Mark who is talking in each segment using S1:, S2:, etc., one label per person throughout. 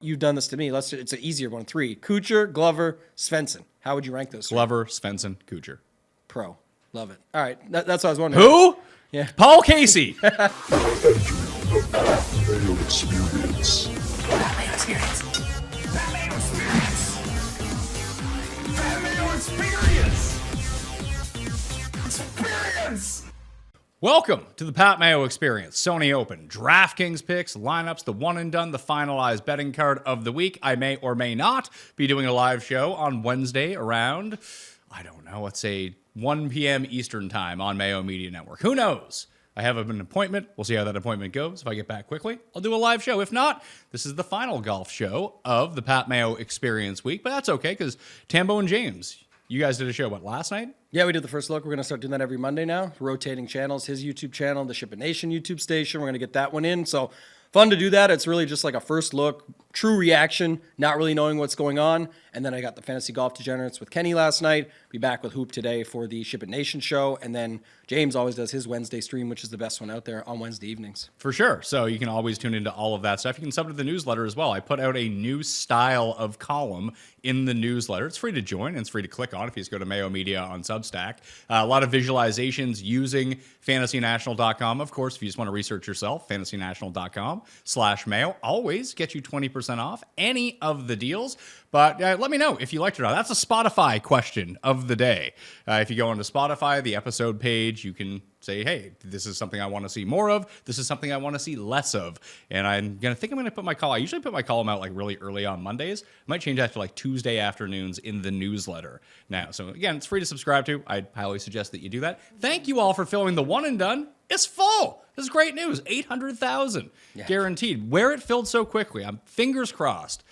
S1: You've done this to me. It's an easier one. 3. Kuchar, Glover, Svensson. How would you rank those?
S2: Glover, Svensson, Kuchar.
S1: Pro. Love it. All right. That's what I was wondering.
S2: Who?
S1: Yeah.
S2: Paul Casey.
S3: Mayo experience.
S4: Mayo experience. Mayo experience. Mayo experience. Experience.
S2: Welcome to the Pat Mayo Experience. Sony Open, DraftKings picks, lineups, the one and done, the finalized betting card of the week. I may or may not be doing a live show on Wednesday around, I don't know, let's say 1 p.m. Eastern time on Mayo Media Network. Who knows? I have an appointment. We'll see how that appointment goes. If I get back quickly, I'll do a live show. If not, this is the final golf show of the Pat Mayo Experience week. But that's okay because Tambo and James, you guys did a show, last night?
S1: Yeah, we did the first look. We're going to start doing that every Monday now. Rotating channels, his YouTube channel, the Ship It Nation YouTube station. We're going to get that one in. So fun to do that. It's really just like a first look, true reaction, not really knowing what's going on. And then I got the Fantasy Golf Degenerates with Kenny last night. Be back with Hoop today for the Ship It Nation show. And then James always does his Wednesday stream, which is the best one out there on Wednesday evenings.
S2: For sure. So you can always tune into all of that stuff. You can sub to the newsletter as well. I put out a new style of column in the newsletter. It's free to join and it's free to click on if you just go to Mayo Media on Substack. A lot of visualizations using fantasynational.com. Of course, if you just want to research yourself, fantasynational.com/Mayo. Always get you 20% off any of the deals. But let me know if you liked it or not. That's a Spotify question of the day. If you go onto Spotify, the episode page, you can say, hey, this is something I want to see more of. This is something I want to see less of. And I'm going to put my column. I usually put my column out like really early on Mondays. I might change that to like Tuesday afternoons in the newsletter now. So again, it's free to subscribe to. I'd highly suggest that you do that. Thank you all for filling the one and done. It's full. This is great news. 800,000 guaranteed. Where it filled so quickly, I'm fingers crossed.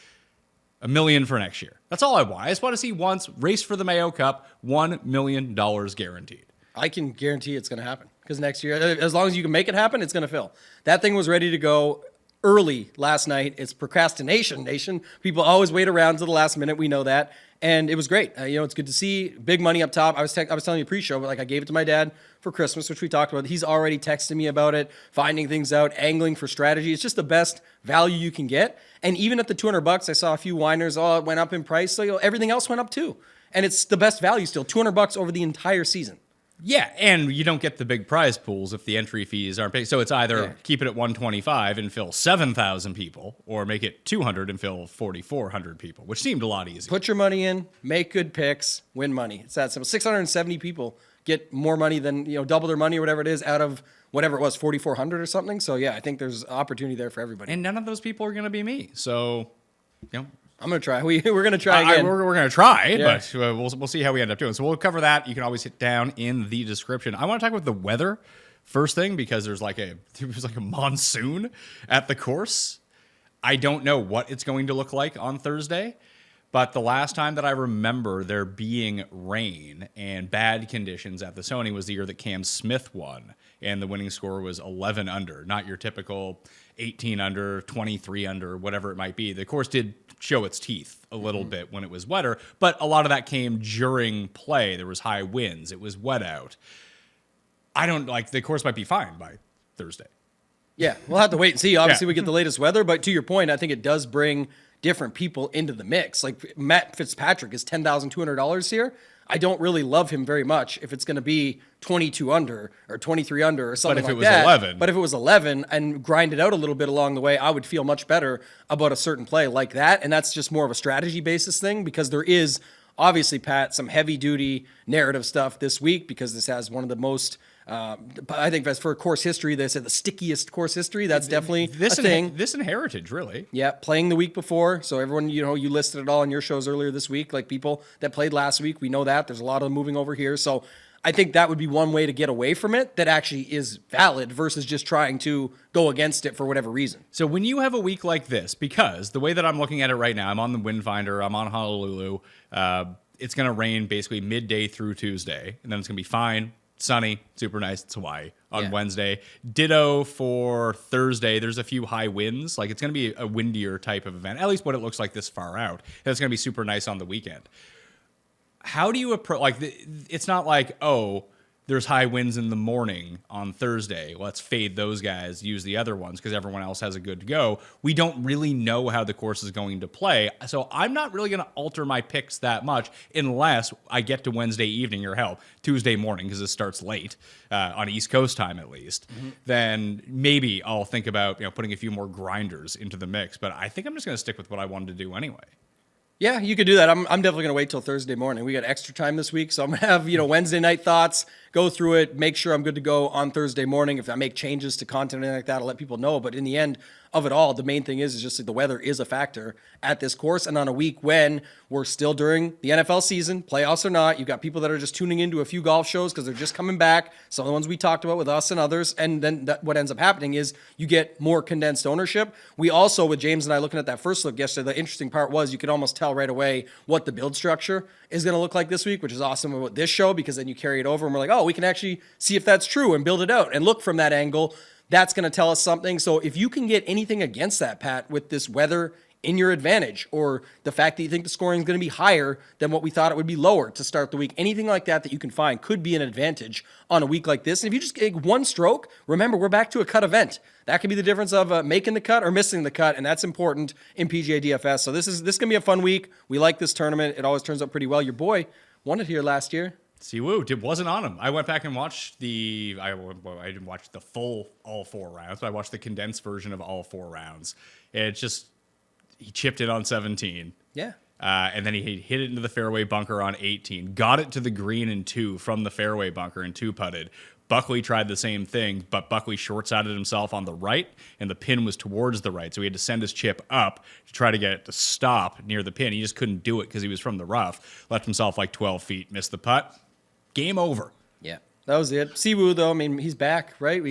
S2: $1 million for next year. That's all I want. I just want to see once, race for the Mayo Cup, $1 million guaranteed.
S1: I can guarantee it's going to happen because next year, as long as you can make it happen, it's going to fill. That thing was ready to go early last night. It's procrastination nation. People always wait around to the last minute. We know that. And it was great. It's good to see big money up top. I was telling you pre-show, but I gave it to my dad for Christmas, which we talked about. He's already texting me about it, finding things out, angling for strategy. It's just the best value you can get. And even at the $200, I saw a few whiners. It went up in price. So everything else went up too. And it's the best value still. $200 over the entire season.
S2: Yeah, and you don't get the big prize pools if the entry fees aren't paid. So it's either keep it at 125 and fill 7,000 people, or make it 200 and fill 4,400 people, which seemed a lot easier.
S1: Put your money in, make good picks, win money. It's that simple. 670 people get more money than, double their money or whatever it is out of whatever it was, 4,400 or something. So yeah, I think there's opportunity there for everybody.
S2: And none of those people are going to be me. So,
S1: I'm going to try. We're going to try again.
S2: We're going to try, but we'll see how we end up doing. So we'll cover that. You can always hit down in the description. I want to talk about the weather first thing because there was like a monsoon at the course. I don't know what it's going to look like on Thursday, but the last time that I remember there being rain and bad conditions at the Sony was the year that Cam Smith won, and the winning score was 11 under, not your typical 18 under, 23 under, whatever it might be. The course did show its teeth a little bit when it was wetter, but a lot of that came during play. There was high winds. It was wet out. The course might be fine by Thursday.
S1: Yeah, we'll have to wait and see. Obviously, we get the latest weather, but to your point, I think it does bring different people into the mix. Like Matt Fitzpatrick is $10,200 here. I don't really love him very much if it's going to be 22 under or 23 under or something like that. But if it was 11 and grind it out a little bit along the way, I would feel much better about a certain play like that. And that's just more of a strategy basis thing because there is obviously, Pat, some heavy duty narrative stuff this week because this has one of the most I think that's for course history. They said the stickiest course history. That's definitely a thing.
S2: This and heritage, really.
S1: Yeah, playing the week before. So everyone, you listed it all in your shows earlier this week. Like people that played last week, we know that. There's a lot of them moving over here. So I think that would be one way to get away from it that actually is valid versus just trying to go against it for whatever reason.
S2: So when you have a week like this, because the way that I'm looking at it right now, I'm on the Windfinder, I'm on Honolulu. It's going to rain basically midday through Tuesday, and then it's going to be fine. Sunny, super nice. It's Hawaii on Wednesday. Ditto for Thursday. There's a few high winds. Like it's going to be a windier type of event, at least what it looks like this far out. And it's going to be super nice on the weekend. How do you approach? Like, it's not like, there's high winds in the morning on Thursday. Let's fade those guys, use the other ones because everyone else has a good go. We don't really know how the course is going to play. So I'm not really going to alter my picks that much unless I get to Wednesday evening or hell, Tuesday morning because it starts late on East Coast time at least. Then maybe I'll think about putting a few more grinders into the mix. But I think I'm just going to stick with what I wanted to do anyway.
S1: Yeah, you could do that. I'm definitely going to wait till Thursday morning. We got extra time this week, so I'm going to have, Wednesday night thoughts, go through it, make sure I'm good to go on Thursday morning. If I make changes to content or anything like that, I'll let people know. But in the end of it all, the main thing is just that the weather is a factor at this course. And on a week when we're still during the NFL season, playoffs or not, you've got people that are just tuning into a few golf shows because they're just coming back. Some of the ones we talked about with us and others. And then what ends up happening is you get more condensed ownership. We also, with James and I looking at that first look yesterday, the interesting part was you could almost tell right away what the build structure is going to look like this week, which is awesome about this show because then you carry it over and we're like, oh, we can actually see if that's true and build it out and look from that angle. That's going to tell us something. So if you can get anything against that, Pat, with this weather in your advantage or the fact that you think the scoring is going to be higher than what we thought it would be lower to start the week, anything like that you can find could be an advantage on a week like this. And if you just get one stroke, remember, we're back to a cut event. That could be the difference of making the cut or missing the cut, and that's important in PGA DFS. So this is going to be a fun week. We like this tournament. It always turns out pretty well. Your boy won it here last year.
S2: Siwoo, it wasn't on him. I went back and watched I didn't watch the full all 4 rounds, but I watched the condensed version of all 4 rounds. It's just, he chipped it on 17.
S1: Yeah.
S2: And then he hit it into the fairway bunker on 18, got it to the green in 2 from the fairway bunker and 2-putted. Buckley tried the same thing, but Buckley short-sided himself on the right, and the pin was towards the right, so he had to send his chip up to try to get it to stop near the pin. He just couldn't do it because he was from the rough. Left himself like 12 feet, missed the putt. Game over.
S1: Yeah, that was it. Siwoo, though, I mean, he's back, right?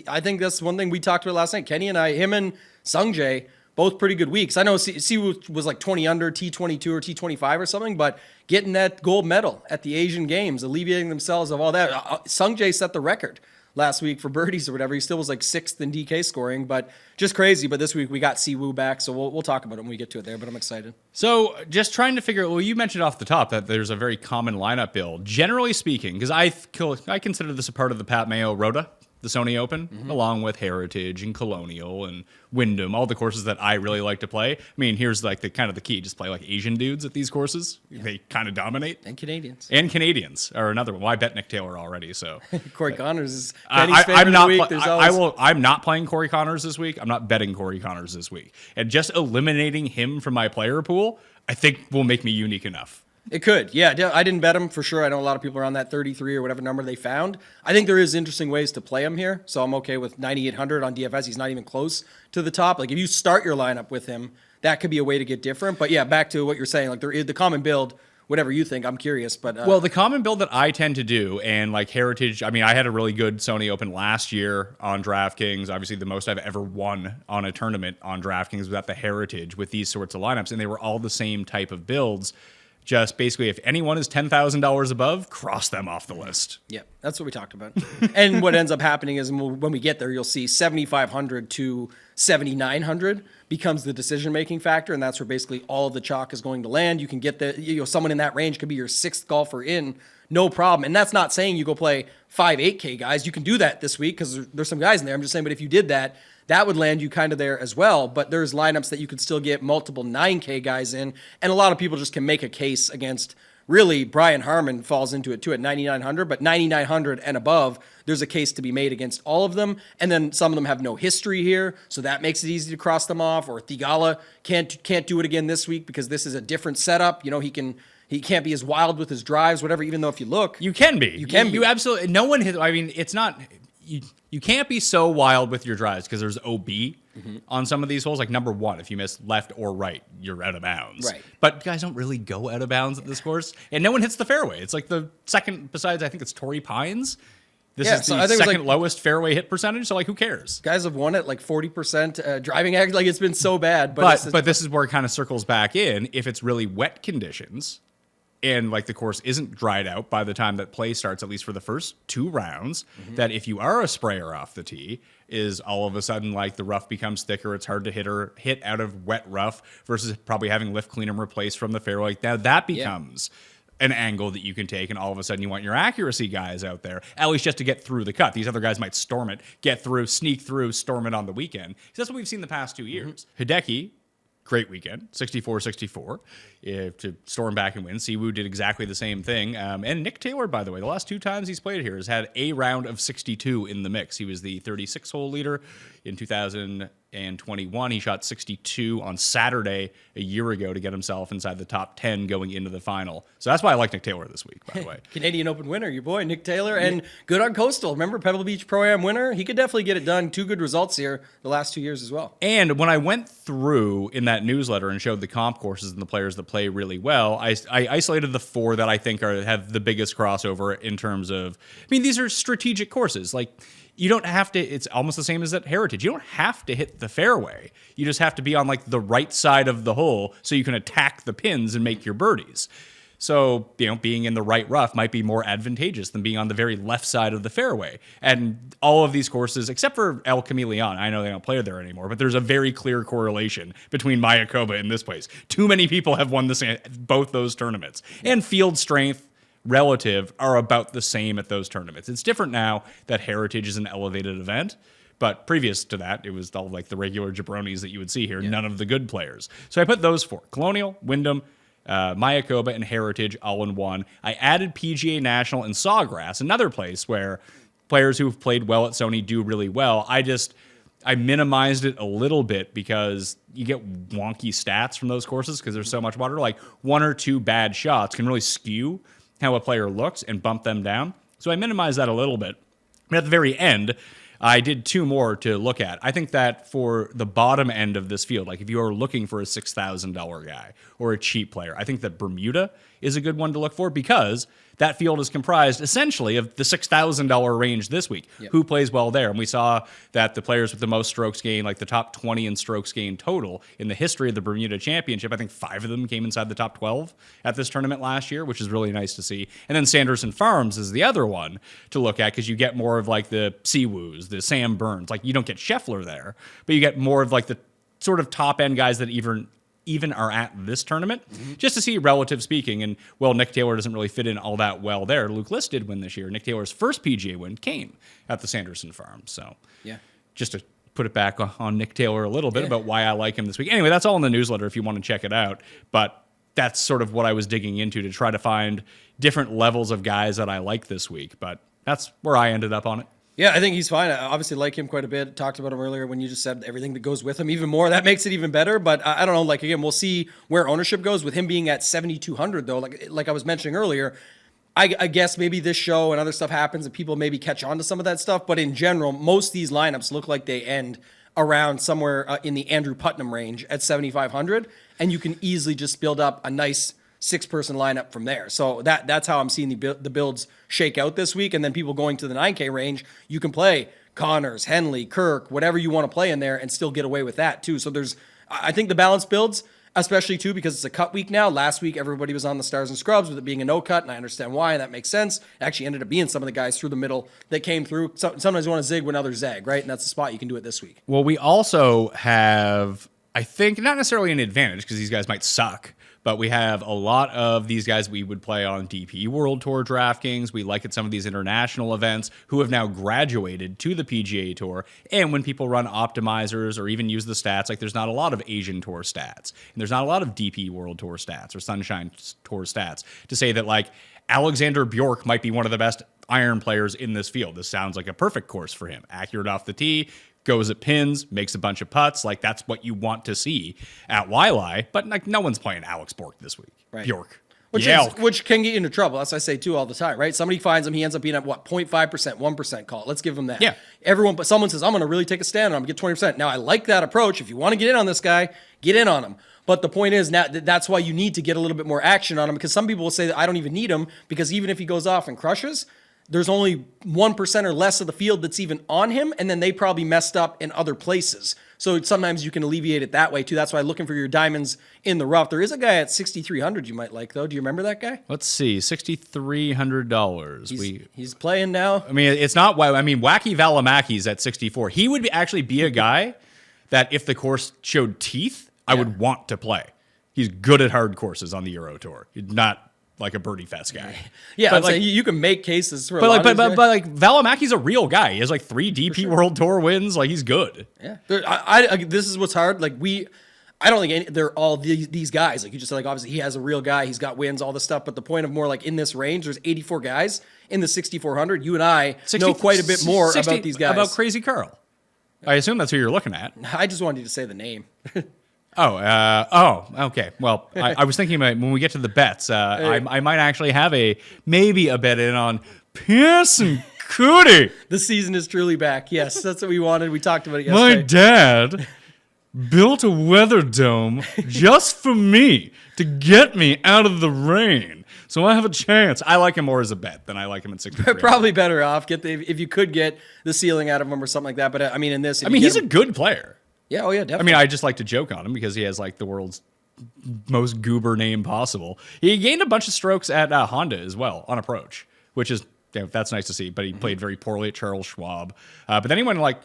S1: I think that's one thing we talked about last night. Kenny and I, him and Sungjae, both pretty good weeks. I know Siwoo was like 20 under, T22 or T25 or something, but getting that gold medal at the Asian Games, alleviating themselves of all that. Sungjae set the record last week for birdies or whatever. He still was like 6th in DK scoring, but just crazy. But this week we got Siwoo back, so we'll talk about it when we get to it there, but I'm excited.
S2: So just trying to figure out, well, you mentioned off the top that there's a very common lineup build. Generally speaking, because I consider this a part of the Pat Mayo Rota, the Sony Open, along with Heritage and Colonial and Wyndham, all the courses that I really like to play. I mean, here's like the key. Just play like Asian dudes at these courses. Yeah. They kind of dominate.
S1: And Canadians.
S2: And Canadians are another one. Well, I bet Nick Taylor already, so.
S1: Corey Connors is Kenny's favorite of the week.
S2: I'm not playing Corey Connors this week. I'm not betting Corey Connors this week. And just eliminating him from my player pool, I think will make me unique enough.
S1: It could, yeah. I didn't bet him for sure. I know a lot of people are on that 33 or whatever number they found. I think there is interesting ways to play him here, so I'm okay with 9,800 on DFS. He's not even close to the top. Like if you start your lineup with him, that could be a way to get different. But yeah, back to what you're saying. Like there is the common build. Whatever you think, I'm curious. But
S2: well, the common build that I tend to do, and like Heritage, I mean, I had a really good Sony Open last year on DraftKings. Obviously, the most I've ever won on a tournament on DraftKings was at the Heritage with these sorts of lineups, and they were all the same type of builds. Just basically, if anyone is $10,000 above, cross them off the list.
S1: Yeah, that's what we talked about. And what ends up happening is when we get there, you'll see 7,500 to 7,900 becomes the decision-making factor, and that's where basically all of the chalk is going to land. You can get someone in that range could be your 6th golfer in, no problem. And that's not saying you go play 5, 8K guys. You can do that this week because there's some guys in there. I'm just saying, but if you did that, that would land you kind of there as well. But there's lineups that you could still get multiple 9K guys in. And a lot of people just can make a case against, really, Brian Harmon falls into it too at 9,900. But 9,900 and above, there's a case to be made against all of them. And then some of them have no history here, so that makes it easy to cross them off. Or Thigala can't do it again this week because this is a different setup. He can't be as wild with his drives, whatever, even though if you look.
S2: You can be.
S1: You
S2: absolutely. No one hits. I mean, it's not. You can't be so wild with your drives because there's OB on some of these holes. Like number 1, if you miss left or right, you're out of bounds.
S1: Right.
S2: But guys don't really go out of bounds at this course. And no one hits the fairway. It's like the second, besides I think it's Torrey Pines. This is the second lowest fairway hit percentage. So like, who cares?
S1: Guys have won it like 40% driving act. Like it's been so bad.
S2: But this is where it kind of circles back in. If it's really wet conditions, and like the course isn't dried out by the time that play starts, at least for the first 2 rounds, that if you are a sprayer off the tee, is all of a sudden like the rough becomes thicker. It's hard to hit out of wet rough versus probably having lift clean and replace from the fairway. Now that becomes an angle that you can take, and all of a sudden you want your accuracy guys out there, at least just to get through the cut. These other guys might storm it, get through, sneak through, storm it on the weekend. So that's what we've seen the past 2 years. Hideki, great weekend, 64-64, to storm back and win. Siwoo did exactly the same thing. And Nick Taylor, by the way, the last 2 times he's played here has had a round of 62 in the mix. He was the 36-hole leader in 2021. He shot 62 on Saturday a year ago to get himself inside the top 10 going into the final. So that's why I like Nick Taylor this week, by the way.
S1: Canadian Open winner, your boy, Nick Taylor, and good on Coastal. Remember, Pebble Beach Pro-Am winner? He could definitely get it done. 2 good results here the last 2 years as well.
S2: And when I went through in that newsletter and showed the comp courses and the players that play really well, I isolated the 4 that I think have the biggest crossover in terms of, I mean, these are strategic courses. Like, you don't have to, it's almost the same as at Heritage. You don't have to hit the fairway. You just have to be on like the right side of the hole so you can attack the pins and make your birdies. So, being in the right rough might be more advantageous than being on the very left side of the fairway. And all of these courses, except for El Camaleon, I know they don't play there anymore, but there's a very clear correlation between Mayakoba and this place. Too many people have won both those tournaments. And field strength relative are about the same at those tournaments. It's different now that Heritage is an elevated event, but previous to that, it was all like the regular jabronis that you would see here, none of the good players. So I put those 4, Colonial, Wyndham, Mayakoba, and Heritage all in one. I added PGA National and Sawgrass, another place where players who've played well at Sony do really well. I minimized it a little bit because you get wonky stats from those courses because there's so much water. Like 1 or 2 bad shots can really skew how a player looks and bump them down. So I minimized that a little bit. But at the very end, I did 2 more to look at. I think that for the bottom end of this field, like if you are looking for a $6,000 guy or a cheap player, I think that Bermuda is a good one to look for because that field is comprised essentially of the $6,000 range this week. Yep. Who plays well there? And we saw that the players with the most strokes gained, like the top 20 in strokes gained total in the history of the Bermuda Championship, I think 5 of them came inside the top 12 at this tournament last year, which is really nice to see. And then Sanderson Farms is the other one to look at because you get more of like the Siwoos, the Sam Burns. Like you don't get Scheffler there, but you get more of like the sort of top end guys that even are at this tournament, just to see relative speaking. And, well, Nick Taylor doesn't really fit in all that well there. Luke List did win this year. Nick Taylor's first PGA win came at the Sanderson Farm. So, just to put it back on Nick Taylor a little bit about why I like him this week. Anyway, that's all in the newsletter if you want to check it out. But that's sort of what I was digging into to try to find different levels of guys that I like this week. But that's where I ended up on it.
S1: Yeah, I think he's fine. I obviously like him quite a bit. Talked about him earlier when you just said everything that goes with him even more. That makes it even better. But I don't know. Like, again, we'll see where ownership goes with him being at 7,200, though. Like I was mentioning earlier, I guess maybe this show and other stuff happens and people maybe catch on to some of that stuff. But in general, most of these lineups look like they end around somewhere in the Andrew Putnam range at 7,500. And you can easily just build up a nice 6-person lineup from there. So that's how I'm seeing the builds shake out this week. And then people going to the 9K range, you can play Connors, Henley, Kirk, whatever you want to play in there and still get away with that too. So I think the balance builds, especially too, because it's a cut week now. Last week, everybody was on the Stars and Scrubs with it being a no cut, and I understand why, and that makes sense. It actually ended up being some of the guys through the middle that came through. So, sometimes you want to zig when others zag, right? And that's the spot you can do it this week.
S2: Well, we also have, I think, not necessarily an advantage because these guys might suck, but we have a lot of these guys we would play on DP World Tour DraftKings. We like at some of these international events who have now graduated to the PGA Tour. And when people run optimizers or even use the stats, like there's not a lot of Asian Tour stats. And there's not a lot of DP World Tour stats or Sunshine Tour stats to say that like Alexander Bjork might be one of the best iron players in this field. This sounds like a perfect course for him. Accurate off the tee, goes at pins, makes a bunch of putts. Like that's what you want to see at Wiley. But like no one's playing Alex Bork this week.
S1: Right.
S2: Bjork.
S1: Which can get you into trouble. That's what I say too all the time, right? Somebody finds him, he ends up being at 0.5%, 1% call. Let's give him that.
S2: Yeah.
S1: But someone says, I'm going to really take a stand on him, get 20%. Now I like that approach. If you want to get in on this guy, get in on him. But the point is now that's why you need to get a little bit more action on him, because some people will say that I don't even need him because even if he goes off and crushes, there's only 1% or less of the field that's even on him, and then they probably messed up in other places. So sometimes you can alleviate it that way too. That's why looking for your diamonds in the rough. There is a guy at 6,300 you might like though. Do you remember that guy?
S2: Let's see, $6,300.
S1: He's playing now.
S2: I mean, it's not. I mean, Wacky Valimaki's at 64. He would actually be a guy that if the course showed teeth, I would want to play. He's good at hard courses on the Euro Tour. He's not like a birdie fest guy.
S1: Yeah,
S2: but
S1: I'm
S2: like,
S1: saying you can make cases for.
S2: but like,
S1: Lonnie's
S2: but
S1: guy.
S2: like Valimaki's a real guy. He has like 3 DP World Tour wins. Like he's good.
S1: Yeah, this is what's hard. Like I don't think they're all these guys. Like you just said, like obviously he has a real guy. He's got wins, all this stuff. But the point of more like in this range, there's 84 guys in the 6,400. You and I know quite a bit more about these guys.
S2: About Crazy Carl. I assume that's who you're looking at.
S1: I just wanted you to say the name.
S2: Okay. Well, I was thinking about when we get to the bets, I might actually have maybe a bet in on Pearson Cootie.
S1: The season is truly back. Yes, that's what we wanted. We talked about it
S2: My
S1: yesterday.
S2: dad built a weather dome just for me to get me out of the rain. So I have a chance. I like him more as a bet than I like him at 63.
S1: Probably better off if you could get the ceiling out of him or something like that. But I mean, in this,
S2: He's a good player.
S1: yeah, oh yeah, definitely.
S2: I just like to joke on him because he has like the world's most goober name possible. He gained a bunch of strokes at Honda as well on approach, which is that's nice to see. But he played very poorly at Charles Schwab. But then he went like,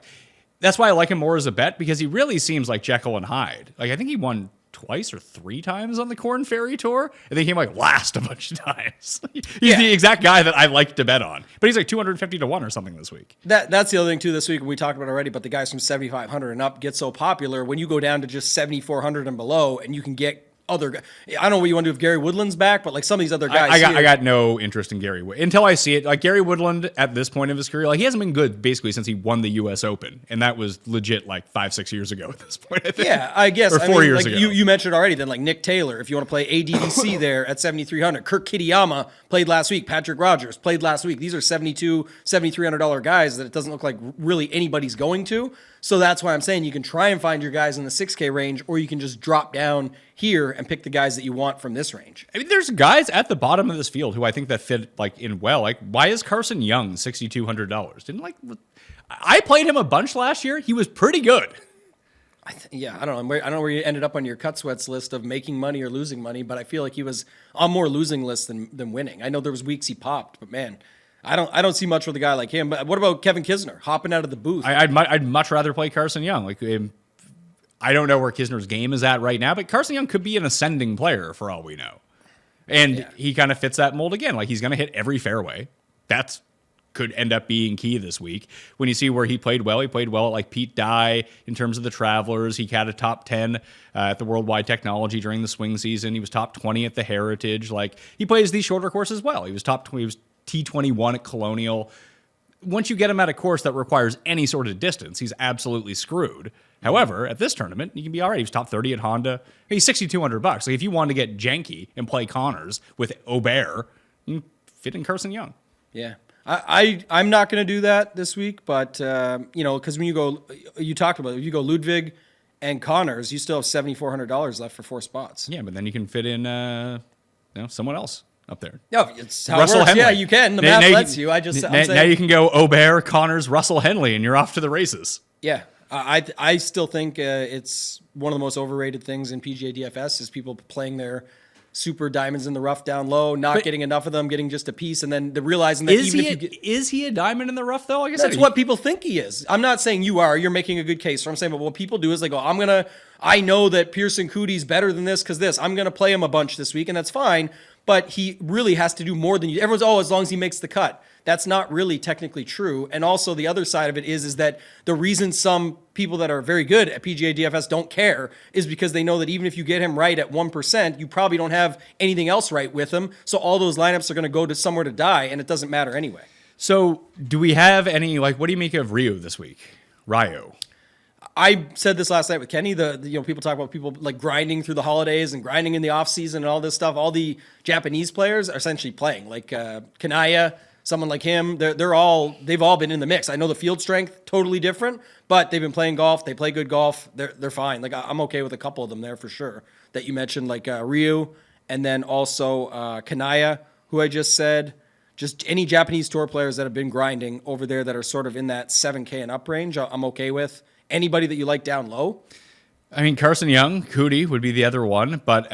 S2: that's why I like him more as a bet because he really seems like Jekyll and Hyde. Like I think he won twice or 3 times on the Corn Ferry Tour. And then he came like last a bunch of times. He's the exact guy that I like to bet on. But he's like 250 to 1 or something this week.
S1: That's the other thing too this week, and we talked about it already, but the guys from 7,500 and up get so popular when you go down to just 7,400 and below and you can get other guys. I don't know what you want to do if Gary Woodland's back, but like some of these other guys.
S2: I got no interest in Gary Woodland until I see it. Like Gary Woodland at this point of his career, like he hasn't been good basically since he won the U.S. Open, and that was legit like 5-6 years ago at this point. I think.
S1: Yeah, I guess.
S2: Or 4 years
S1: like
S2: ago.
S1: You mentioned already. Then like Nick Taylor, if you want to play ADDC there at 7,300. Kirk Kitayama played last week. Patrick Rogers played last week. These are $7,200 guys that it doesn't look like really anybody's going to. So that's why I'm saying you can try and find your guys in the 6K range, or you can just drop down here and pick the guys that you want from this range.
S2: I mean, there's guys at the bottom of this field who I think that fit like in well. Like, why is Carson Young $6,200? I played him a bunch last year. He was pretty good.
S1: I don't know. I don't know where you ended up on your cut sweats list of making money or losing money, but I feel like he was on more losing lists than winning. I know there was weeks he popped, but man, I don't see much with a guy like him. But what about Kevin Kisner hopping out of the booth?
S2: I'd much rather play Carson Young. Like, I don't know where Kisner's game is at right now, but Carson Young could be an ascending player for all we know. And he kind of fits that mold again. Like, he's going to hit every fairway. That's could end up being key this week. When you see where he played well at like Pete Dye in terms of the Travelers. He had a top 10 at the Worldwide Technology during the swing season. He was top 20 at the Heritage. Like, he plays these shorter courses well. He was top 20. He was T21 at Colonial. Once you get him at a course that requires any sort of distance, he's absolutely screwed. However, at this tournament, you can be all right. He was top 30 at Honda. He's $6,200. Like, if you want to get janky and play Connors with Aubert, you can fit in Carson Young.
S1: Yeah. I'm not going to do that this week, but, because when you talked about it, if you go Ludwig and Connors, you still have $7,400 left for 4 spots.
S2: Yeah, but then you can fit in someone else up there.
S1: No, it's how
S2: Russell
S1: it works.
S2: Henley.
S1: Yeah, you can. The math lets you. I'm saying,
S2: now you can go Aubert, Connors, Russell Henley, and you're off to the races.
S1: Yeah. I still think it's one of the most overrated things in PGA DFS is people playing their super diamonds in the rough down low, not getting enough of them, getting just a piece, and then realizing that
S2: is he a diamond in the rough though? Like I
S1: that's
S2: said,
S1: what people think he is. I'm not saying you are. You're making a good case. So I'm saying, but what people do is they go, I know that Pearson Cootie's better than this because this. I'm going to play him a bunch this week, and that's fine. But he really has to do more than you. Everyone's, as long as he makes the cut. That's not really technically true. And also the other side of it is that the reason some people that are very good at PGA DFS don't care is because they know that even if you get him right at 1%, you probably don't have anything else right with him. So all those lineups are going to go to somewhere to die, and it doesn't matter anyway.
S2: So do we have any, what do you make of Ryu this week? Ryo.
S1: I said this last night with Kenny. People talk about people like grinding through the holidays and grinding in the off season and all this stuff. All the Japanese players are essentially playing, like Kanaya, someone like him. They've all been in the mix. I know the field strength totally different, but they've been playing golf. They play good golf. They're fine. Like, I'm okay with a couple of them there for sure that you mentioned, like Ryu, and then also Kanaya, who I just said. Just any Japanese tour players that have been grinding over there that are sort of in that 7K and up range, I'm okay with. Anybody that you like down low?
S2: I mean, Carson Young, Cootie would be the other one. But,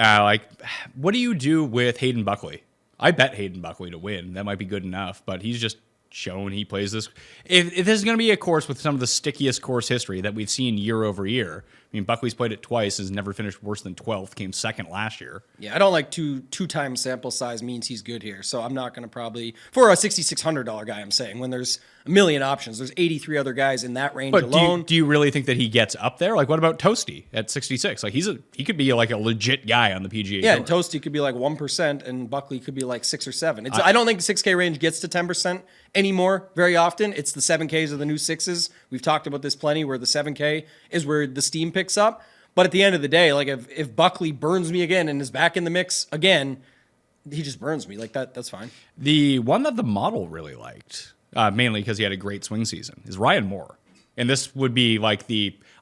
S2: what do you do with Hayden Buckley? I bet Hayden Buckley to win. That might be good enough. But he's just shown he plays this. If this is going to be a course with some of the stickiest course history that we've seen year over year, mean, Buckley's played it twice, has never finished worse than 12th, came second last year.
S1: Yeah, I don't like two times sample size means he's good here. So I'm not going to probably, for a $6,600 guy, I'm saying, when there's a million options, there's 83 other guys in that range
S2: But
S1: alone.
S2: do you really think that he gets up there? Like, what about Toasty at 66? Like, he could be like a legit guy on the PGA
S1: Yeah,
S2: Tour.
S1: and Toasty could be like 1%, and Buckley could be like 6 or 7. I don't think the 6K range gets to 10% anymore very often. It's the 7Ks or the new 6s. We've talked about this plenty, where the 7K is where the steam picks up. But at the end of the day, like if Buckley burns me again and is back in the mix again, he just burns me. Like that's fine.
S2: The one that the model really liked, mainly because he had a great swing season, is Ryan Moore. And this would be like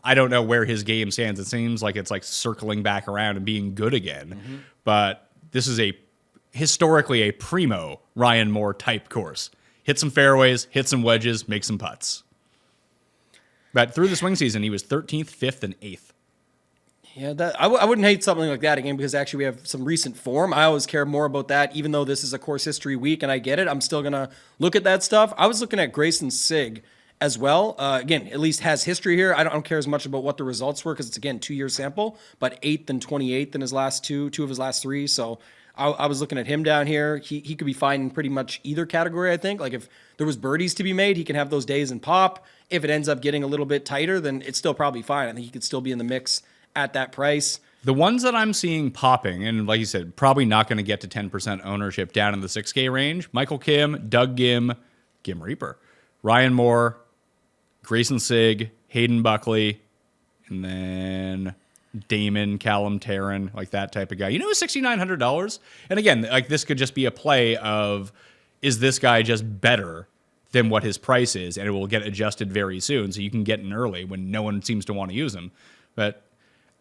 S2: I don't know where his game stands. It seems like it's like circling back around and being good again. Mm-hmm. But this is historically a primo Ryan Moore type course. Hit some fairways, hit some wedges, make some putts. But through the swing season, he was 13th, 5th, and 8th.
S1: Yeah, I wouldn't hate something like that again, because actually we have some recent form. I always care more about that, even though this is a course history week and I get it. I'm still going to look at that stuff. I was looking at Grayson Sigg as well. Again, at least has history here. I don't care as much about what the results were, because it's, again, 2-year sample, but 8th and 28th in his last two of his last 3. So I was looking at him down here. He could be fine in pretty much either category, I think. Like if there was birdies to be made, he can have those days and pop. If it ends up getting a little bit tighter, then it's still probably fine. I think he could still be in the mix at that price.
S2: The ones that I'm seeing popping, and like you said, probably not going to get to 10% ownership down in the 6K range, Michael Kim, Doug Gim, Gim Reaper, Ryan Moore, Grayson Sigg, Hayden Buckley, and then Damon, Callum Tarrant, like that type of guy. You know, $6,900? And again, like this could just be a play of, is this guy just better than what his price is? And it will get adjusted very soon, so you can get in early when no one seems to want to use him. But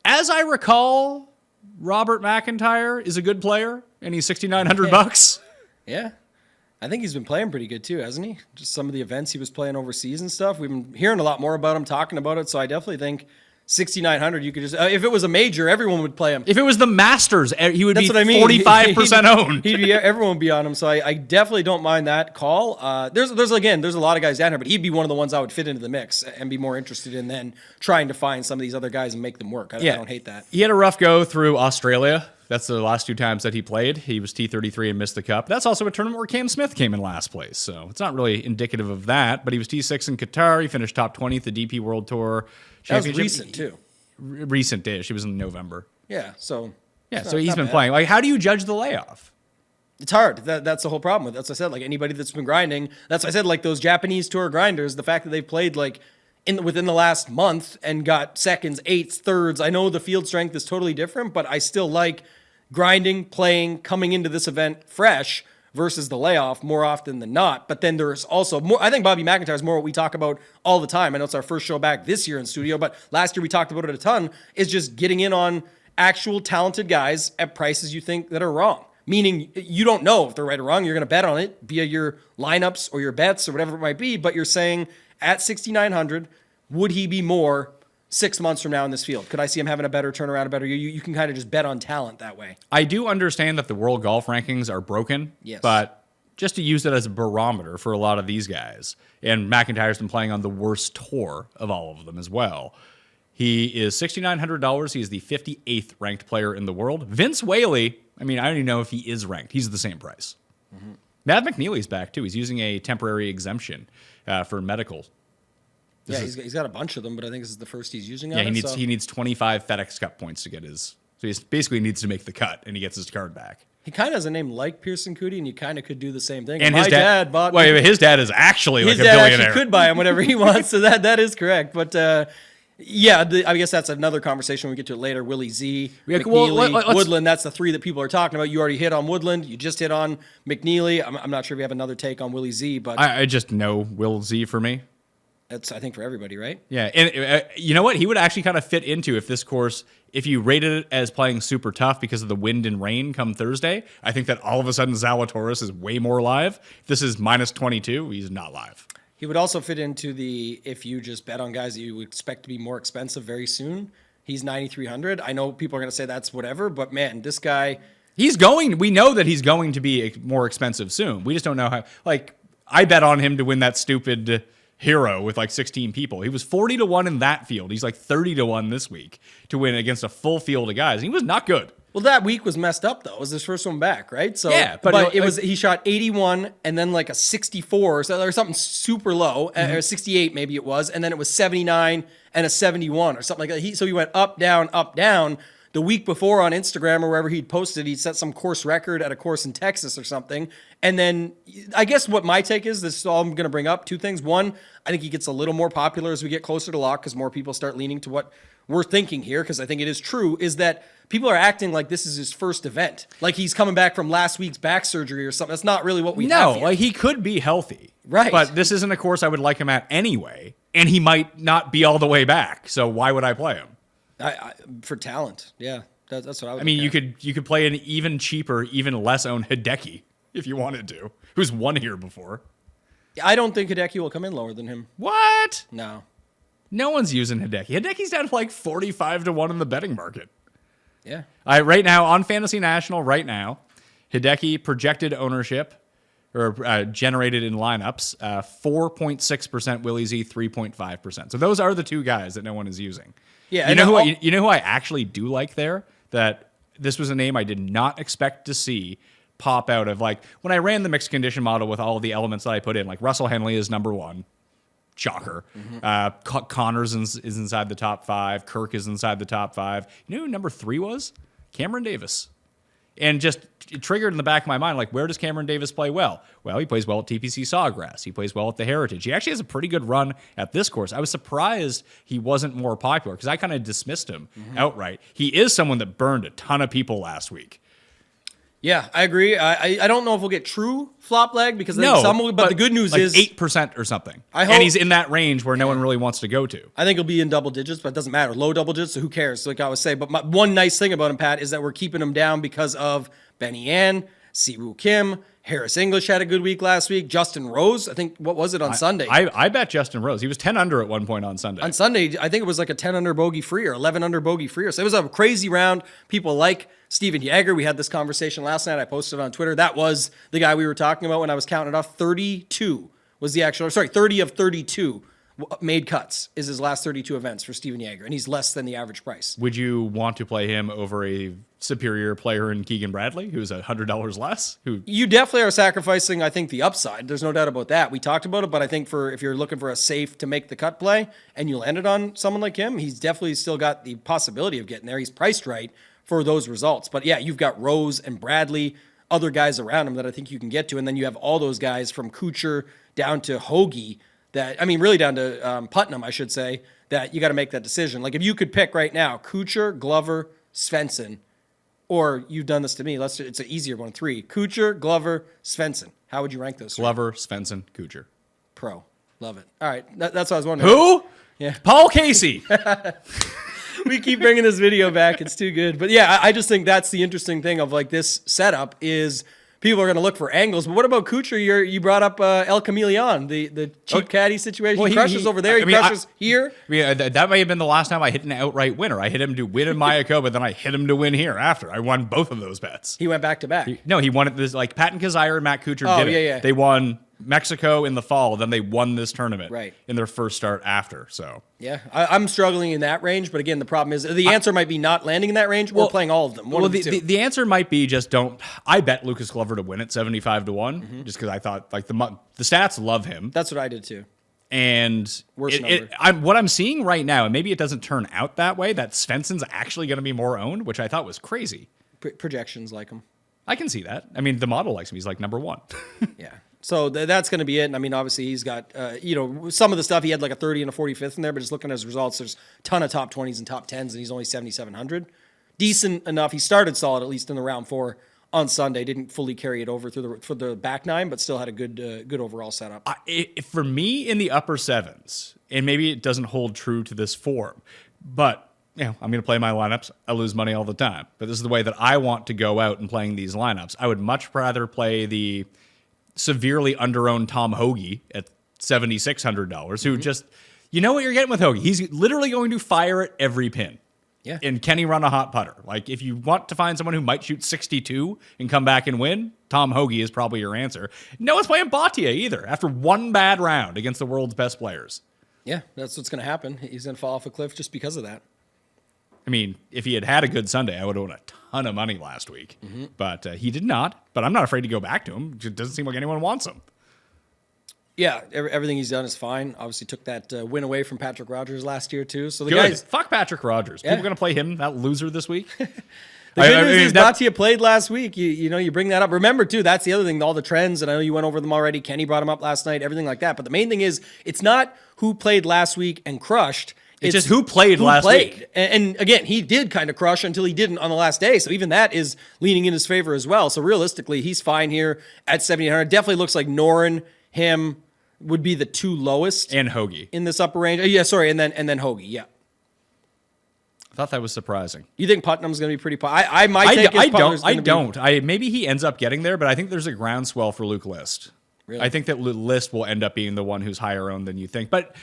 S2: as I recall, Robert McIntyre is a good player, and he's $6,900.
S1: Yeah. I think he's been playing pretty good too, hasn't he? Just some of the events he was playing overseas and stuff. We've been hearing a lot more about him, talking about it. So I definitely think 6,900, you could just, if it was a major, everyone would play him.
S2: If it was the Masters, he would
S1: That's
S2: be
S1: what I mean.
S2: 45% owned.
S1: Everyone would be on him. So I definitely don't mind that call. There's a lot of guys down here, but he'd be one of the ones I would fit into the mix and be more interested in than trying to find some of these other guys and make them work. I don't hate that.
S2: He had a rough go through Australia. That's the last 2 times that he played. He was T33 and missed the cup. That's also a tournament where Cam Smith came in last place. So it's not really indicative of that, but he was T6 in Qatar. He finished top 20 at the DP World Tour Championship.
S1: That was recent too.
S2: Recent-ish. He was in November.
S1: Yeah, so
S2: he's been playing. Like, how do you judge the layoff?
S1: It's hard. That's the whole problem with it. That's what I said. Like anybody that's been grinding, that's what I said. Like those Japanese tour grinders, the fact that they've played like within the last month and got seconds, 8ths, 3rds. I know the field strength is totally different, but I still like grinding, playing, coming into this event fresh versus the layoff more often than not. But then there's also more. I think Bobby McIntyre is more what we talk about all the time. I know it's our first show back this year in studio, but last year we talked about it a ton, is just getting in on actual talented guys at prices you think that are wrong. Meaning you don't know if they're right or wrong. You're going to bet on it via your lineups or your bets or whatever it might be, but you're saying at 6,900, would he be more 6 months from now in this field? Could I see him having a better turnaround, a better year? You can kind of just bet on talent that way.
S2: I do understand that the world golf rankings are broken,
S1: yes,
S2: but just to use it as a barometer for a lot of these guys, and McIntyre's been playing on the worst tour of all of them as well. He is $6,900. He is the 58th ranked player in the world. Vince Whaley, I mean, I don't even know if he is ranked. He's the same price. Mm-hmm. Matt McNeely's back, too. He's using a temporary exemption for medical.
S1: He's got a bunch of them, but I think this is the first he's using.
S2: Yeah, he needs 25 FedEx Cup points to get his. So he basically needs to make the cut, and he gets his card back.
S1: He kind of has a name like Pearson Cootie, and you kind of could do the same thing.
S2: And
S1: his dad bought.
S2: Well, his dad is actually like a
S1: billionaire. His dad actually could buy him whatever he wants, so that is correct. But I guess that's another conversation. We get to it later. Willie Z, McNeely, Woodland. That's the 3 that people are talking about. You already hit on Woodland. You just hit on McNeely. I'm not sure if you have another take on Willie Z, but
S2: I just know Will Z for me.
S1: That's, I think, for everybody, right?
S2: Yeah, and you know what? He would actually kind of fit into if you rated it as playing super tough because of the wind and rain come Thursday. I think that all of a sudden Zalatoris is way more live. If this is minus 22, he's not live.
S1: He would also fit into if you just bet on guys that you would expect to be more expensive very soon. He's 9,300. I know people are going to say that's whatever, but man, this guy...
S2: we know that he's going to be more expensive soon. We just don't know how. Like, I bet on him to win that stupid hero with like 16 people. He was 40-1 in that field. He's like 30-1 this week to win against a full field of guys. He was not good.
S1: Well, that week was messed up though. It was his first one back, right? So
S2: yeah,
S1: but it was he shot 81 and then like a 64 or something super low, or 68 maybe it was, and then it was 79 and a 71 or something like that. So he went up, down, up, down. The week before on Instagram or wherever he'd posted, he'd set some course record at a course in Texas or something. And then I guess what my take is, this is all I'm going to bring up, two things. One, I think he gets a little more popular as we get closer to lock because more people start leaning to what we're thinking here, because I think it is true, is that people are acting like this is his first event. Like he's coming back from last week's back surgery or something. That's not really what we have yet.
S2: Like he could be healthy.
S1: Right.
S2: But this isn't a course I would like him at anyway. And he might not be all the way back. So why would I play him?
S1: For talent, yeah. That's what I would
S2: I mean, you could play an even cheaper, even less owned Hideki if you wanted to, who's won here before.
S1: I don't think Hideki will come in lower than him.
S2: What?
S1: No.
S2: No one's using Hideki. Hideki's down to like 45-1 in the betting market.
S1: Yeah.
S2: Right now on Fantasy National, right now, Hideki projected ownership or generated in lineups, 4.6% Willie Z, 3.5%. So those are the two guys that no one is using.
S1: Yeah.
S2: You know who I actually do like there? That this was a name I did not expect to see pop out of, like when I ran the mixed condition model with all of the elements that I put in, like Russell Henley is number one. Shocker. Connors is inside the top 5. Kirk is inside the top 5. You know who number 3 was? Cameron Davis. And just it triggered in the back of my mind, like, where does Cameron Davis play well? Well, he plays well at TPC Sawgrass. He plays well at the Heritage. He actually has a pretty good run at this course. I was surprised he wasn't more popular because I kind of dismissed him outright. He is someone that burned a ton of people last week.
S1: Yeah, I agree. I don't know if we'll get true flop leg because I think some will, but the good news
S2: like
S1: is
S2: 8% or something.
S1: I hope,
S2: and he's in that range where no one really wants to go to.
S1: I think he'll be in double digits, but it doesn't matter. Low double digits, so who cares? Like I was saying. But one nice thing about him, Pat, is that we're keeping him down because of Benny Ann, Siwoo Kim, Harris English had a good week last week. Justin Rose, I think, what was it on Sunday?
S2: I bet Justin Rose. He was 10 under at one point on Sunday.
S1: On Sunday, I think it was like a 10 under bogey free or 11 under bogey free. So it was a crazy round. People like Steven Yeager. We had this conversation last night. I posted it on Twitter. That was the guy we were talking about when I was counting it off. 32 was the actual, 30 of 32 made cuts is his last 32 events for Steven Yeager, and he's less than the average price.
S2: Would you want to play him over a superior player in Keegan Bradley, who's $100 less?
S1: You definitely are sacrificing, I think, the upside. There's no doubt about that. We talked about it, but I think if you're looking for a safe to make the cut play and you land it on someone like him, he's definitely still got the possibility of getting there. He's priced right for those results. But yeah, you've got Rose and Bradley, other guys around him that I think you can get to, and then you have all those guys from Kuchar down to Hoagie, really down to Putnam, I should say, that you got to make that decision. Like if you could pick right now, Kuchar, Glover, Svensson, or you've done this to me. It's an easier one. 3. Kuchar, Glover, Svensson. How would you rank those?
S2: Glover, Svensson, Kuchar.
S1: Pro. Love it. All right. That's what I was wondering.
S2: Who?
S1: Yeah.
S2: Paul Casey.
S1: We keep bringing this video back. It's too good. But yeah, I just think that's the interesting thing of like this setup is people are going to look for angles. But what about Kuchar? You brought up El Chameleon, the cheap caddy situation. Well, he crushes over there. He crushes here.
S2: That may have been the last time I hit an outright winner. I hit him to win in Mayako, but then I hit him to win here after. I won both of those bets.
S1: He went back to back.
S2: He won it. This like Patton Kazire and Matt Kuchar did it.
S1: Yeah.
S2: They won Mexico in the fall, then they won this tournament in their first start after. So
S1: yeah, I'm struggling in that range, but again, the problem is the answer might be not landing in that range. We're playing all of them.
S2: The answer might be just don't. I bet Lucas Glover to win at 75-1, just because I thought like the stats love him.
S1: That's what I did too.
S2: And what I'm seeing right now, and maybe it doesn't turn out that way, that Svensson's actually going to be more owned, which I thought was crazy.
S1: Projections like him.
S2: I can see that. I mean, the model likes him. He's like number 1.
S1: Yeah. So that's going to be it. And I mean, obviously he's got, some of the stuff he had like a 30 and a 45th in there, but just looking at his results, there's a ton of top 20s and top 10s, and he's only 7,700. Decent enough. He started solid, at least in the round 4 on Sunday. Didn't fully carry it over for the back 9, but still had a good overall setup.
S2: For me, in the upper 7s, and maybe it doesn't hold true to this form, but I'm going to play my lineups. I lose money all the time, but this is the way that I want to go out and playing these lineups. I would much rather play the severely under-owned Tom Hoagie at $7,600, who just, you know what you're getting with Hoagie. He's literally going to fire at every pin.
S1: Yeah.
S2: And can he run a hot putter? Like, if you want to find someone who might shoot 62 and come back and win, Tom Hoagie is probably your answer. No one's playing Bhatia either after one bad round against the world's best players.
S1: Yeah, that's what's going to happen. He's going to fall off a cliff just because of that.
S2: I mean, if he had a good Sunday, I would have won a ton of money last week. But he did not. But I'm not afraid to go back to him. It doesn't seem like anyone wants him.
S1: Yeah, everything he's done is fine. Obviously took that win away from Patrick Rogers last year, too. So the
S2: Good.
S1: guys...
S2: Fuck Patrick Rogers. People going to play him, that loser, this week?
S1: The good news is Bhatia played last week. You bring that up. Remember, too, that's the other thing, all the trends, and I know you went over them already. Kenny brought them up last night, everything like that. But the main thing is, it's not who played last week and crushed.
S2: It's just who played last week.
S1: And again, he did kind of crush until he didn't on the last day. So even that is leaning in his favor as well. So realistically, he's fine here at 7,800. Definitely looks like Noren, him, would be the two lowest.
S2: And Hoagie.
S1: In this upper range. Yeah, sorry, and then Hoagie, yeah.
S2: I thought that was surprising.
S1: You think Putnam's going to be pretty... I might take his Putnam's
S2: I don't. Maybe he ends up getting there, but I think there's a groundswell for Luke List.
S1: Really?
S2: I think that List will end up being the one who's higher owned than you think. But,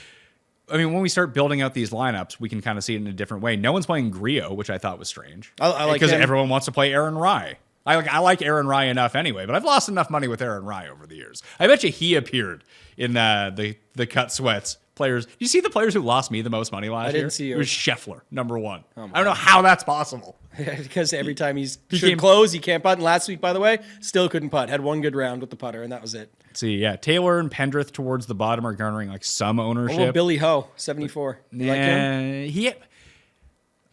S2: I mean, when we start building out these lineups, we can kind of see it in a different way. No one's playing Griot, which I thought was strange.
S1: I like
S2: because
S1: him.
S2: everyone wants to play Aaron Rye. I like Aaron Rye enough anyway, but I've lost enough money with Aaron Rye over the years. I bet you he appeared in the cut sweats players. You see the players who lost me the most money last year?
S1: I didn't see
S2: it.
S1: yours.
S2: It was Scheffler, number one. I don't know how that's possible.
S1: Because every time he should close, he can't putt. And last week, by the way, still couldn't putt. Had one good round with the putter, and that was it.
S2: Let's see, yeah, Taylor and Pendrith towards the bottom are garnering like some ownership.
S1: Oh, Billy Ho, 74. You like him?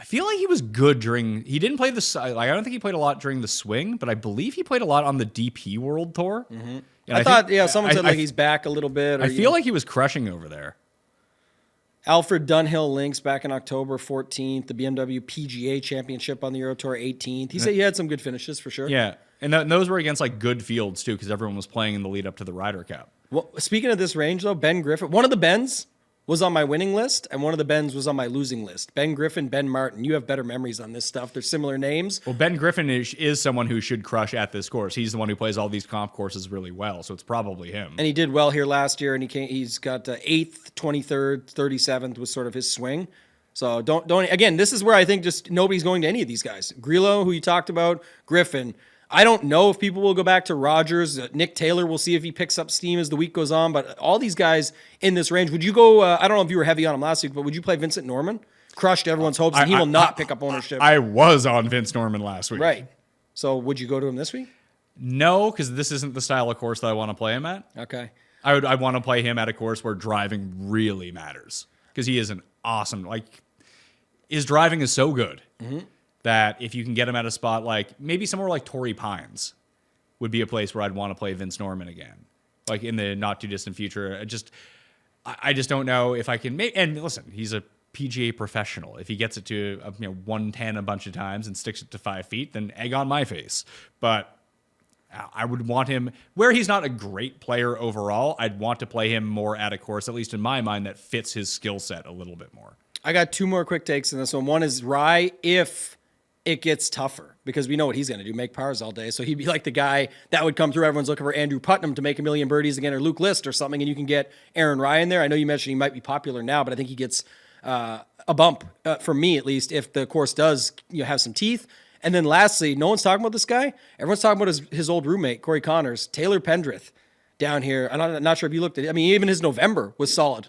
S2: I feel like he was good during. He didn't play the. I don't think he played a lot during the swing, but I believe he played a lot on the DP World Tour. And
S1: I thought, someone said he's back a little bit. Or,
S2: I feel like he was crushing over there.
S1: Alfred Dunhill links back in October 14th, the BMW PGA Championship on the Euro Tour 18th. He said he had some good finishes for sure.
S2: Yeah, and those were against like good fields too, because everyone was playing in the lead up to the Ryder Cup.
S1: Well, speaking of this range though, Ben Griffin, one of the Bens was on my winning list, and one of the Bens was on my losing list. Ben Griffin, Ben Martin. You have better memories on this stuff. They're similar names.
S2: Well, Ben Griffin is someone who should crush at this course. He's the one who plays all these comp courses really well, so it's probably him.
S1: And he did well here last year, and he's got 8th, 23rd, 37th was sort of his swing. So don't again, this is where I think just nobody's going to any of these guys. Grillo, who you talked about, Griffin. I don't know if people will go back to Rogers. Nick Taylor, we'll see if he picks up steam as the week goes on. But all these guys in this range, would you go, I don't know if you were heavy on him last week, but would you play Vincent Norman? Crushed everyone's hopes, and he will not pick up ownership.
S2: I was on Vince Norman last week.
S1: Right. So would you go to him this week?
S2: No, because this isn't the style of course that I want to play him at.
S1: Okay.
S2: I want to play him at a course where driving really matters, because he is an awesome, his driving is so good. That if you can get him at a spot like maybe somewhere like Torrey Pines would be a place where I'd want to play Vince Norman again, like in the not too distant future. I just don't know if I can. And listen, he's a PGA professional. If he gets it to 110 a bunch of times and sticks it to 5 feet, then egg on my face. But I would want him where he's not a great player overall. I'd want to play him more at a course, at least in my mind, that fits his skill set a little bit more.
S1: I got two more quick takes in this one. One is Rye if it gets tougher, because we know what he's going to do, make pars all day. So he'd be like the guy that would come through. Everyone's looking for Andrew Putnam to make a million birdies again, or Luke List or something, and you can get Aaron Rye in there. I know you mentioned he might be popular now, but I think he gets a bump, for me at least, if the course does have some teeth. And then lastly, no one's talking about this guy. Everyone's talking about his old roommate, Corey Connors, Taylor Pendrith, down here. I'm not sure if you looked at it. I mean, even his November was solid.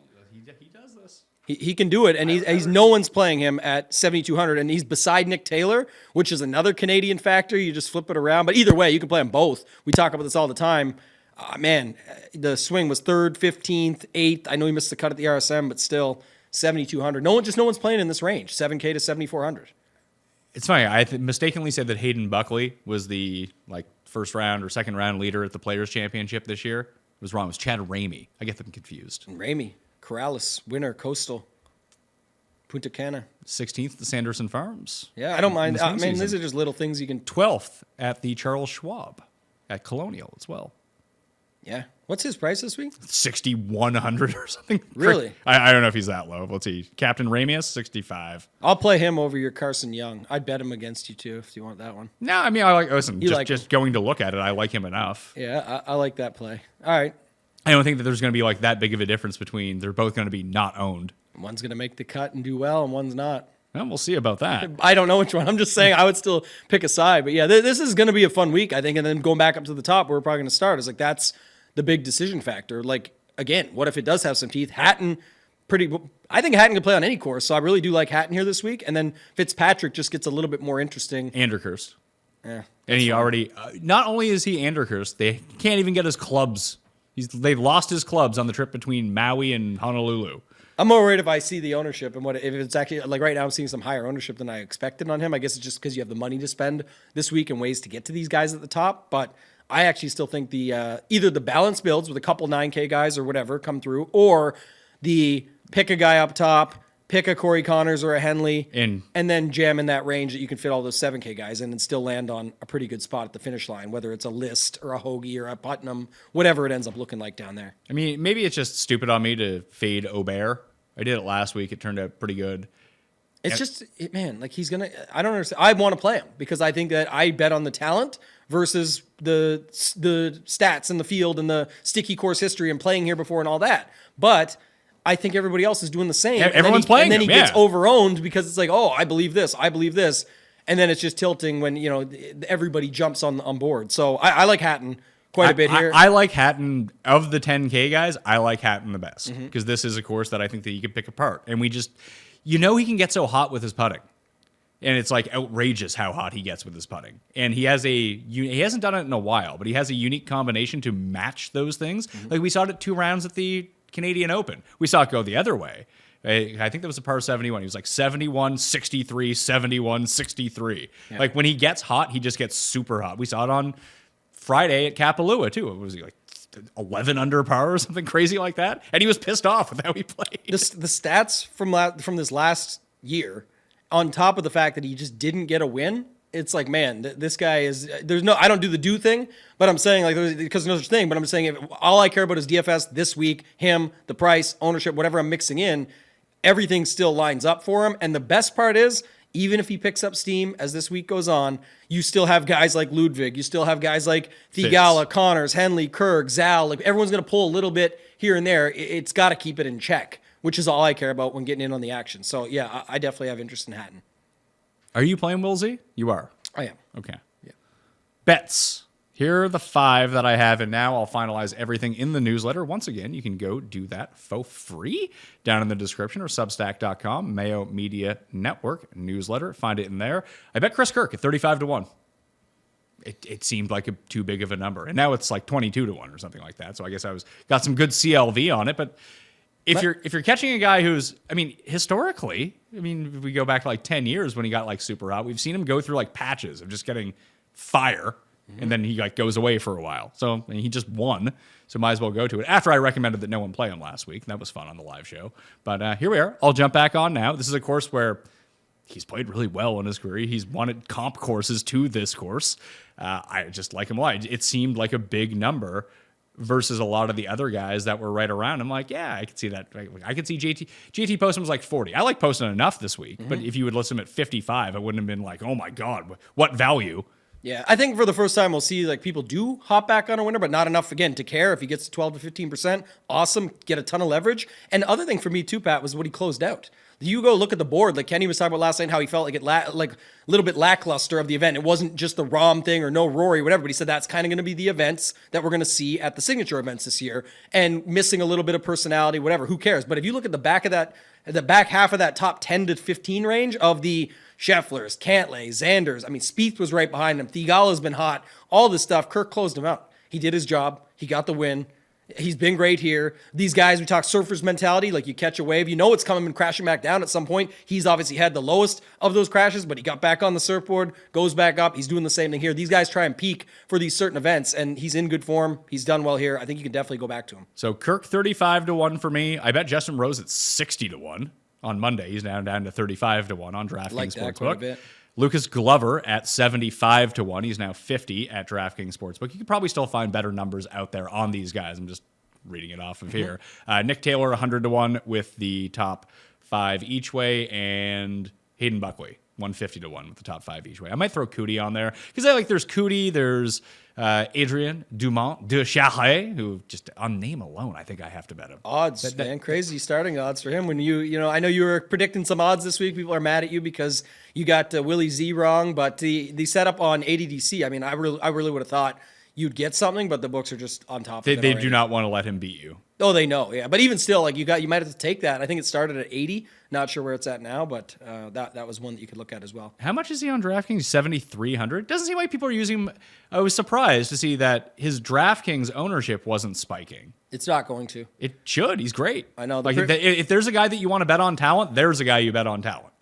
S1: He can do it, and he's no one's playing him at 7,200, and he's beside Nick Taylor, which is another Canadian factor. You just flip it around, but either way, you can play them both. We talk about this all the time. Man, the swing was 3rd, 15th, 8th. I know he missed the cut at the RSM, but still 7,200. No one's playing in this range, 7K to 7,400.
S2: It's funny. I mistakenly said that Hayden Buckley was the first round or second round leader at the Players Championship this year. It was wrong. It was Chad Ramey. I get them confused.
S1: Ramey. Corrales, winner, Coastal, Punta Cana.
S2: 16th to Sanderson Farms.
S1: Yeah, I don't mind. These are just little things you can...
S2: 12th at the Charles Schwab at Colonial as well.
S1: Yeah. What's his price this week?
S2: 6,100 or something.
S1: Really?
S2: I don't know if he's that low. Let's see. Captain Ramius, 65.
S1: I'll play him over your Carson Young. I'd bet him against you too if you want that one.
S2: No, I mean, just going to look at it, I like him enough.
S1: Yeah, I like that play. All right.
S2: I don't think that there's going to be that big of a difference between they're both going to be not owned.
S1: One's going to make the cut and do well, and one's not.
S2: Well, we'll see about that.
S1: I don't know which one. I'm just saying I would still pick a side. But yeah, this is going to be a fun week, I think. And then going back up to the top, where we're probably going to start is like that's the big decision factor. Like, again, what if it does have some teeth? Hatton, I think Hatton can play on any course. So I really do like Hatton here this week. And then Fitzpatrick just gets a little bit more interesting.
S2: Anderhurst.
S1: Yeah.
S2: And he already, not only is he Anderhurst, they can't even get his clubs. They've lost his clubs on the trip between Maui and Honolulu.
S1: I'm more worried if I see the ownership and if it's actually like right now I'm seeing some higher ownership than I expected on him. I guess it's just because you have the money to spend this week and ways to get to these guys at the top. But I actually still think the either the balance builds with a couple 9K guys or whatever come through, or the pick a guy up top, pick a Corey Connors or a Henley, and then jam in that range that you can fit all those 7K guys in and still land on a pretty good spot at the finish line, whether it's a List or a Hoagie or a Putnam, whatever it ends up looking like down there.
S2: I mean, maybe it's just stupid on me to fade Aubert. I did it last week. It turned out pretty good.
S1: It's just, man, like he's going to, I don't understand. I want to play him because I think that I bet on the talent versus the stats and the field and the sticky course history and playing here before and all that. But I think everybody else is doing the same.
S2: Everyone's playing
S1: and then he
S2: him,
S1: gets over-owned because it's like, oh, I believe this. And then it's just tilting when, everybody jumps on board. So I like Hatton quite a bit here.
S2: I like Hatton. Of the 10K guys, I like Hatton the best because this is a course that I think that you can pick apart. And we just, he can get so hot with his putting. And it's like outrageous how hot he gets with his putting. And he hasn't done it in a while, but he has a unique combination to match those things. Like we saw it at 2 rounds at the Canadian Open. We saw it go the other way. I think that was a par 71. He was like 71, 63, 71, 63. Yeah. Like when he gets hot, he just gets super hot. We saw it on Friday at Kapalua too. Was he like 11 under par or something crazy like that? And he was pissed off with how he played.
S1: The stats from this last year, on top of the fact that he just didn't get a win, it's like, man, this guy is, I don't do the do thing, but I'm saying like, because there's no such thing, but I'm saying if all I care about is DFS this week, him, the price, ownership, whatever I'm mixing in, everything still lines up for him. And the best part is, even if he picks up steam as this week goes on, you still have guys like Ludwig, you still have guys like Thigala, Connors, Henley, Kurg, Zal, like everyone's going to pull a little bit here and there. It's got to keep it in check, which is all I care about when getting in on the action. So yeah, I definitely have interest in Hatton.
S2: Are you playing Willsey? You are.
S1: I am.
S2: Okay.
S1: Yeah.
S2: Bets. Here are the 5 that I have, and now I'll finalize everything in the newsletter. Once again, you can go do that for free down in the description or substack.com, Mayo Media Network newsletter. Find it in there. I bet Chris Kirk at 35-1. It seemed like too big of a number, and now it's like 22-1 or something like that. So I guess got some good CLV on it, but if you're catching a guy who's, historically, if we go back like 10 years when he got like super hot, we've seen him go through like patches of just getting fire, and then he like goes away for a while. So he just won, so might as well go to it. After I recommended that no one play him last week, that was fun on the live show. But here we are. I'll jump back on now. This is a course where he's played really well in his career. He's won comp courses to this course. I just like him a lot. It seemed like a big number versus a lot of the other guys that were right around. I'm like, yeah, I could see that. I could see JT Poston was like 40. I like Poston enough this week, but if you would list him at 55, I wouldn't have been like, oh my God, what value?
S1: Yeah, I think for the first time we'll see like people do hop back on a winner, but not enough again to care. If he gets 12 to 15%, awesome, get a ton of leverage. And the other thing for me too, Pat, was what he closed out. You go look at the board, like Kenny was talking about last night, how he felt like a little bit lackluster of the event. It wasn't just the Rahm thing or no Rory, whatever, but he said that's kind of going to be the events that we're going to see at the signature events this year, and missing a little bit of personality, whatever, who cares? But if you look at the back half of that top 10 to 15 range of the Schefflers, Cantlay, Xanders, Spieth was right behind him, Thigala's been hot, all this stuff, Kirk closed him out. He did his job, he got the win. He's been great here. These guys, we talk surfers mentality, like you catch a wave, it's coming and crashing back down at some point. He's obviously had the lowest of those crashes, but he got back on the surfboard, goes back up. He's doing the same thing here. These guys try and peak for these certain events, and he's in good form. He's done well here. I think you can definitely go back to him.
S2: So Kirk 35-1 for me. I bet Justin Rose at 60-1 on Monday. He's now down to 35-1 on DraftKings Sportsbook. Lucas Glover at 75-1. He's now 50 at DraftKings Sportsbook. You could probably still find better numbers out there on these guys. I'm just reading it off of here. Nick Taylor 100-1 with the top 5 each way, and Hayden Buckley 150 to 1 with the top 5 each way. I might throw Cootie on there because there's Cootie, there's Adrien Dumont de Charret, who just on name alone, I think I have to bet him.
S1: Odds, man, crazy starting odds for him. When I know you were predicting some odds this week. People are mad at you because you got Willie Z wrong, but the setup on ADDC, I mean, I really would have thought you'd get something, but the books are just on top of it.
S2: They do not want to let him beat you.
S1: Oh, they know, yeah. But even still, you might have to take that. I think it started at 80. Not sure where it's at now, but that was one that you could look at as well.
S2: How much is he on DraftKings? 7,300. Doesn't seem like people are using him. I was surprised to see that his DraftKings ownership wasn't spiking.
S1: It's not going to.
S2: It should. He's great.
S1: I know.
S2: If there's a guy that you want to bet on talent, there's a guy you bet on talent.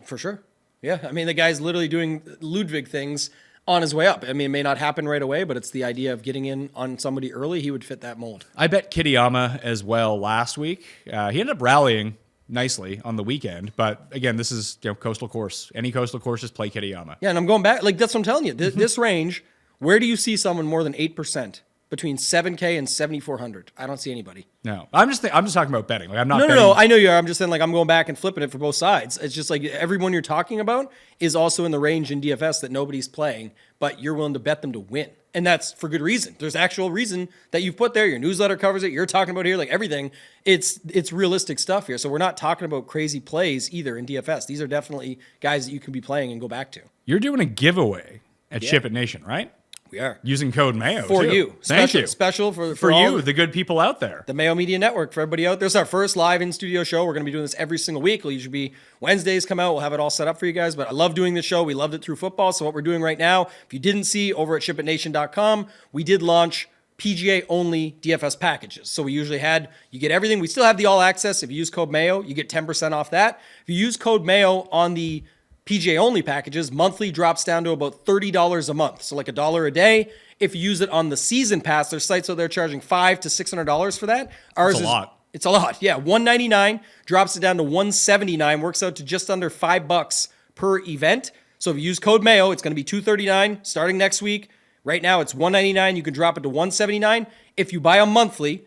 S1: For sure. Yeah, I mean, the guy's literally doing Ludwig things on his way up. I mean, it may not happen right away, but it's the idea of getting in on somebody early. He would fit that mold.
S2: I bet Kitayama as well last week. He ended up rallying nicely on the weekend, but again, this is coastal course. Any coastal course, just play Kitayama.
S1: Yeah, and I'm going back. That's what I'm telling you. This range, where do you see someone more than 8%? Between 7K and 7,400. I don't see anybody.
S2: No, I'm just talking about betting. I'm not.
S1: No. I know you are. I'm just saying, I'm going back and flipping it for both sides. It's just everyone you're talking about is also in the range in DFS that nobody's playing, but you're willing to bet them to win, and that's for good reason. There's actual reason that you've put there. Your newsletter covers it. You're talking about here, everything. It's realistic stuff here. So we're not talking about crazy plays either in DFS. These are definitely guys that you can be playing and go back to.
S2: You're doing a giveaway at Ship It Nation, right?
S1: We are.
S2: Using code Mayo
S1: for
S2: too.
S1: you.
S2: Thank you.
S1: Special for
S2: you, the good people out there.
S1: The Mayo Media Network, for everybody out there. This is our first live in-studio show. We're going to be doing this every single week. It'll usually be Wednesdays come out. We'll have it all set up for you guys. But I love doing this show. We loved it through football. So what we're doing right now, if you didn't see, over at shipitnation.com, we did launch PGA-only DFS packages. So we usually you get everything. We still have the all-access. If you use code Mayo, you get 10% off that. If you use code Mayo on the PGA only packages, monthly drops down to about $30 a month. So $1 a day. If you use it on the season pass, there's sites out there charging $500 to $600 for that. Ours
S2: That's a lot.
S1: It's a lot. Yeah. $199 drops it down to $179, works out to just under $5 per event. So if you use code Mayo, it's going to be $239 starting next week. Right now it's $199. You can drop it to $179. If you buy a monthly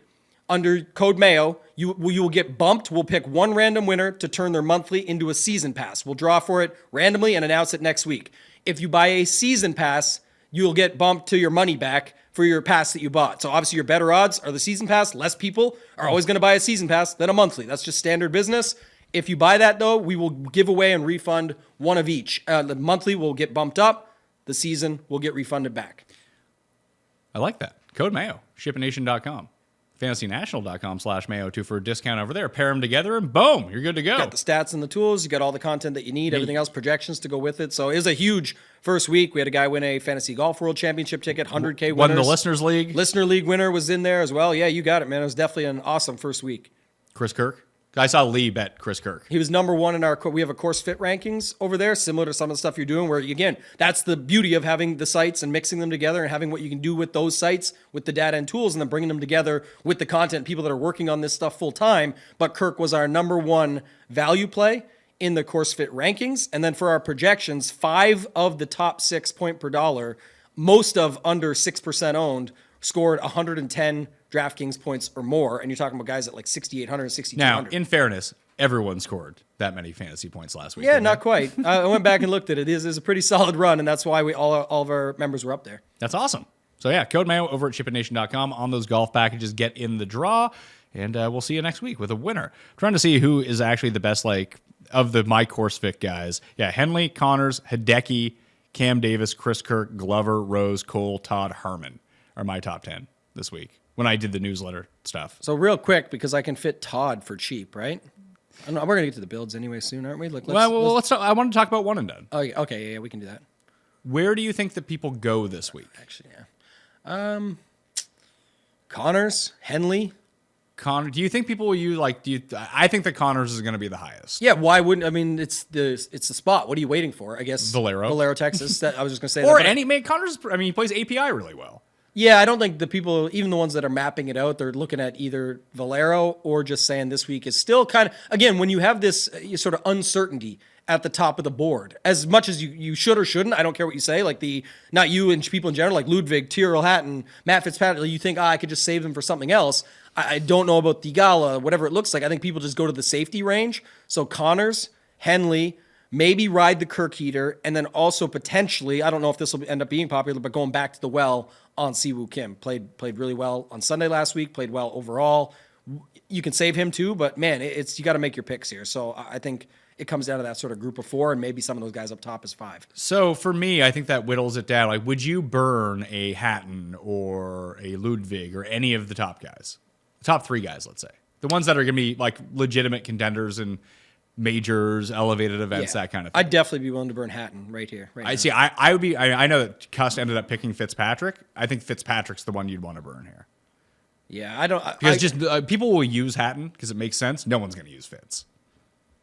S1: under code Mayo, you will get bumped. We'll pick one random winner to turn their monthly into a season pass. We'll draw for it randomly and announce it next week. If you buy a season pass, you'll get bumped to your money back for your pass that you bought. So obviously your better odds are the season pass. Less people are always going to buy a season pass than a monthly. That's just standard business. If you buy that though, we will give away and refund one of each. The monthly will get bumped up. The season will get refunded back.
S2: I like that. Code Mayo, shipnation.com. FantasyNational.com/Mayo too for a discount over there. Pair them together and boom, you're good to go.
S1: You got the stats and the tools. You got all the content that you need. Everything else, projections to go with it. So it was a huge first week. We had a guy win a Fantasy Golf World Championship ticket, 100K winners.
S2: Won the Listeners League.
S1: Listener League winner was in there as well. Yeah, you got it, man. It was definitely an awesome first week.
S2: Chris Kirk. I saw Lee bet Chris Kirk.
S1: He was number one in we have a course fit rankings over there, similar to some of the stuff you're doing, where again, that's the beauty of having the sites and mixing them together and having what you can do with those sites with the data and tools and then bringing them together with the content, people that are working on this stuff full time. But Kirk was our number one value play in the course fit rankings. And then for our projections, 5 of the top 6 point per dollar, most of under 6% owned, scored 110 DraftKings points or more, and you're talking about guys at 6,800, 6,200.
S2: Now, in fairness, everyone scored that many fantasy points last week.
S1: Yeah, not quite. I went back and looked at it. It is a pretty solid run, and that's why all of our members were up there.
S2: That's awesome. So yeah, code Mayo over at shipitnation.com on those golf packages. Get in the draw, and we'll see you next week with a winner. I'm trying to see who is actually the best of the My Course Fit guys. Yeah, Henley, Connors, Hideki, Cam Davis, Chris Kirk, Glover, Rose, Cole, Todd, Harmon are my top 10 this week when I did the newsletter stuff.
S1: So real quick, because I can fit Todd for cheap, right? We're going to get to the builds anyway soon, aren't we?
S2: Let's talk, I want to talk about one and done.
S1: Oh, okay, yeah, we can do that.
S2: Where do you think that people go this week?
S1: Actually, yeah. Connors, Henley.
S2: Do you think people will use I think that Connors is going to be the highest.
S1: Yeah, why wouldn't? I mean, it's the spot. What are you waiting for? I guess
S2: Valero,
S1: Texas. I was just going to say
S2: or
S1: that.
S2: Connors. I mean, he plays API really well.
S1: Yeah, I don't think the people, even the ones that are mapping it out, they're looking at either Valero or just saying this week is still kind of, again, when you have this sort of uncertainty at the top of the board, as much as you should or shouldn't, I don't care what you say, not you and people in general, like Ludwig, Tyrrell Hatton, Matt Fitzpatrick, you think, I could just save them for something else. I don't know about Thigala, whatever it looks like. I think people just go to the safety range. So Connors, Henley, maybe ride the Kirk heater, and then also potentially, I don't know if this will end up being popular, but going back to the well on Siwoo Kim. Played really well on Sunday last week, played well overall. You can save him too, but man, you got to make your picks here. So I think it comes down to that sort of group of 4, and maybe some of those guys up top is 5.
S2: So for me, I think that whittles it down. Like, would you burn a Hatton or a Ludwig or any of the top guys? The top 3 guys, let's say. The ones that are going to be like legitimate contenders in majors, elevated events, that kind of thing.
S1: I'd definitely be willing to burn Hatton right here. Right now.
S2: See. I would be. I know that Cuss ended up picking Fitzpatrick. I think Fitzpatrick's the one you'd want to burn here.
S1: Yeah, I don't.
S2: Because people will use Hatton because it makes sense. No one's going to use Fitz.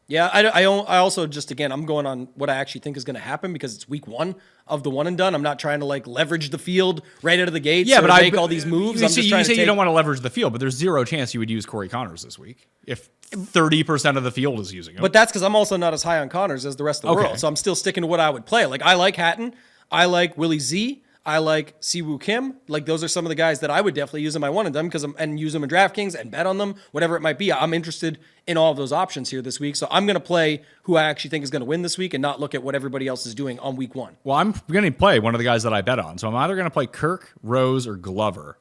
S1: Yeah, I also just, again, I'm going on what I actually think is going to happen because it's week 1 of the one and done. I'm not trying to like leverage the field right out of the gate.
S2: Yeah,
S1: but
S2: I
S1: make all these moves.
S2: You say you don't want to leverage the field, but there's zero chance you would use Corey Connors this week if 30% of the field is using him.
S1: But that's because I'm also not as high on Connors as the rest of the world. So I'm still sticking to what I would play. Like, I like Hatton. I like Willie Z. I like Siwoo Kim. Like, those are some of the guys that I would definitely use in my one and done and use them in DraftKings and bet on them, whatever it might be. I'm interested in all of those options here this week. So I'm going to play who I actually think is going to win this week and not look at what everybody else is doing on week 1.
S2: Well, I'm going to play one of the guys that I bet on. So I'm either going to play Kirk, Rose, or Glover,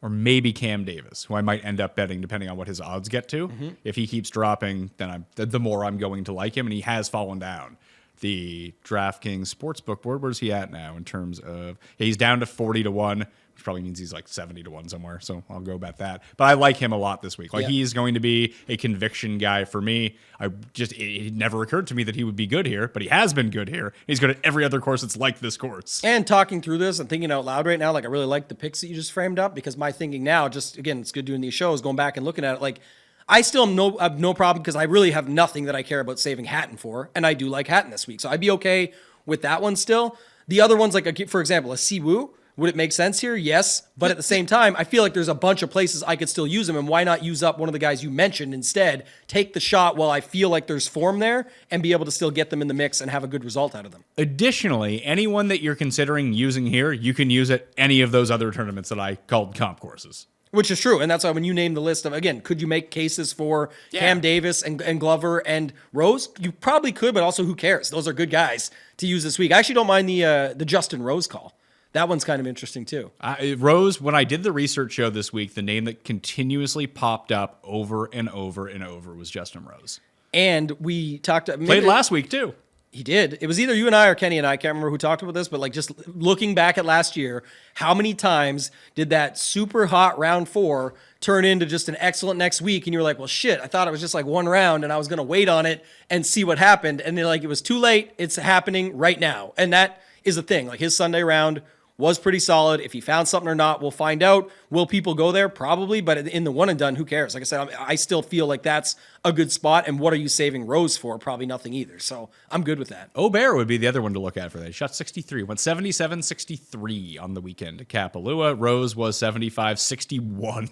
S2: or maybe Cam Davis, who I might end up betting depending on what his odds get to. If he keeps dropping, then the more I'm going to like him, and he has fallen down. The DraftKings Sportsbook board, where's he at now in terms of... he's down to 40-1, which probably means he's like 70-1 somewhere, so I'll go bet that. But I like him a lot this week. Like, he's going to be a conviction guy for me. It never occurred to me that he would be good here, but he has been good here. He's good at every other course that's like this course.
S1: And talking through this and thinking out loud right now, like, I really like the picks that you just framed up, because my thinking now, just, again, it's good doing these shows, going back and looking at it, like, I still have no problem because I really have nothing that I care about saving Hatton for, and I do like Hatton this week. So I'd be okay with that one still. The other ones, like, for example, a Siwoo, would it make sense here? Yes. But at the same time, I feel like there's a bunch of places I could still use him, and why not use up one of the guys you mentioned instead? Take the shot while I feel like there's form there and be able to still get them in the mix and have a good result out of them.
S2: Additionally, anyone that you're considering using here, you can use at any of those other tournaments that I called comp courses.
S1: Which is true, and that's why when you name the list of, again, could you make cases for Cam Davis and Glover and Rose? You probably could, but also who cares? Those are good guys to use this week. I actually don't mind the Justin Rose call. That one's kind of interesting too.
S2: Rose, when I did the research show this week, the name that continuously popped up over and over and over was Justin Rose.
S1: And we talked...
S2: Played last week too.
S1: He did. It was either you and I or Kenny and I can't remember who talked about this, but like just looking back at last year, how many times did that super hot round 4 turn into just an excellent next week? And you were like, well, shit, I thought it was just like one round and I was going to wait on it and see what happened. And then like, it was too late. It's happening right now. And that is the thing. Like, his Sunday round was pretty solid. If he found something or not, we'll find out. Will people go there? Probably, but in the one and done, who cares? Like I said, I still feel like that's a good spot, and what are you saving Rose for? Probably nothing either, so I'm good with that.
S2: Aubert would be the other one to look at for that. He shot 63, went 77-63 on the weekend to Kapalua. Rose was 75-61.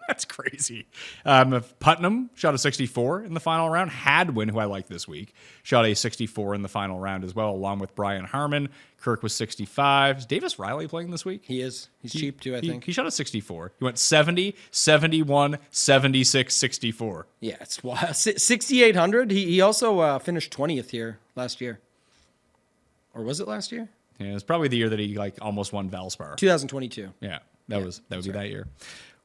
S2: That's crazy. Putnam shot a 64 in the final round. Hadwin, who I like this week, shot a 64 in the final round as well, along with Brian Harmon. Kirk was 65. Is Davis Riley playing this week?
S1: He is. He's cheap too, I think.
S2: He shot a 64. He went 70, 71, 76, 64.
S1: Yeah, it's wild. 6,800. He also finished 20th here last year. Or was it last year?
S2: Yeah, it was probably the year that he like almost won Valspar.
S1: 2022.
S2: Yeah, that would be that year.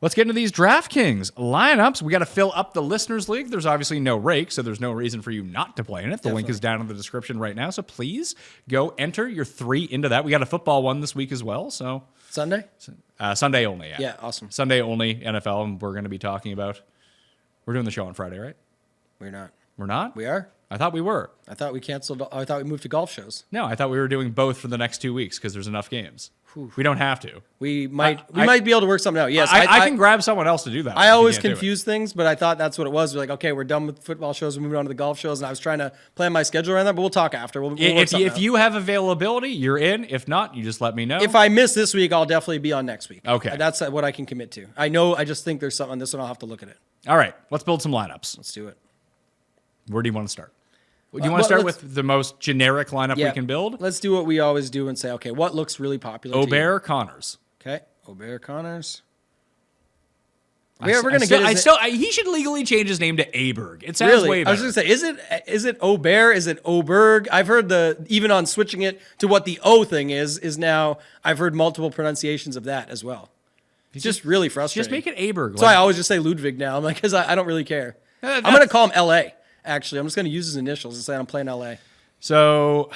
S2: Let's get into these DraftKings lineups. We got to fill up the Listeners League. There's obviously no rake, so there's no reason for you not to play in it. The link is down in the description right now, so please go enter your 3 into that. We got a football one this week as well. So
S1: Sunday?
S2: Sunday only, yeah.
S1: Yeah, awesome.
S2: Sunday only NFL, and we're going to be talking about... We're doing the show on Friday, right?
S1: We're not.
S2: We're not?
S1: We are?
S2: I thought we were.
S1: I thought we canceled. I thought we moved to golf shows.
S2: No, I thought we were doing both for the next 2 weeks because there's enough games. We don't have to.
S1: We might be able to work something out. Yes,
S2: I can grab someone else to do that.
S1: I always confuse things, but I thought that's what it was. We're like, okay, we're done with football shows. We're moving on to the golf shows, and I was trying to plan my schedule around that, but we'll talk after. We'll work something out.
S2: If you have availability, you're in. If not, you just let me know.
S1: If I miss this week, I'll definitely be on next week.
S2: Okay.
S1: That's what I can commit to. I know. I just think there's something on this one. I'll have to look at it.
S2: All right, let's build some lineups.
S1: Let's do it.
S2: Where do you want to start? Do you want to start with the most generic lineup we can build?
S1: Let's do what we always do and say, okay, what looks really popular?
S2: Aubert, Connors.
S1: Okay, Aubert, Connors. We're going to get
S2: he should legally change his name to Aberg. It sounds way better.
S1: I was going to say, is it Obear? Is it Oberg? I've heard even on switching it to what the O thing is now, I've heard multiple pronunciations of that as well. It's just really frustrating.
S2: Just make it Aberg.
S1: So I always just say Ludwig now. I'm like, because I don't really care. I'm going to call him LA, actually. I'm just going to use his initials and say I'm playing LA.
S2: So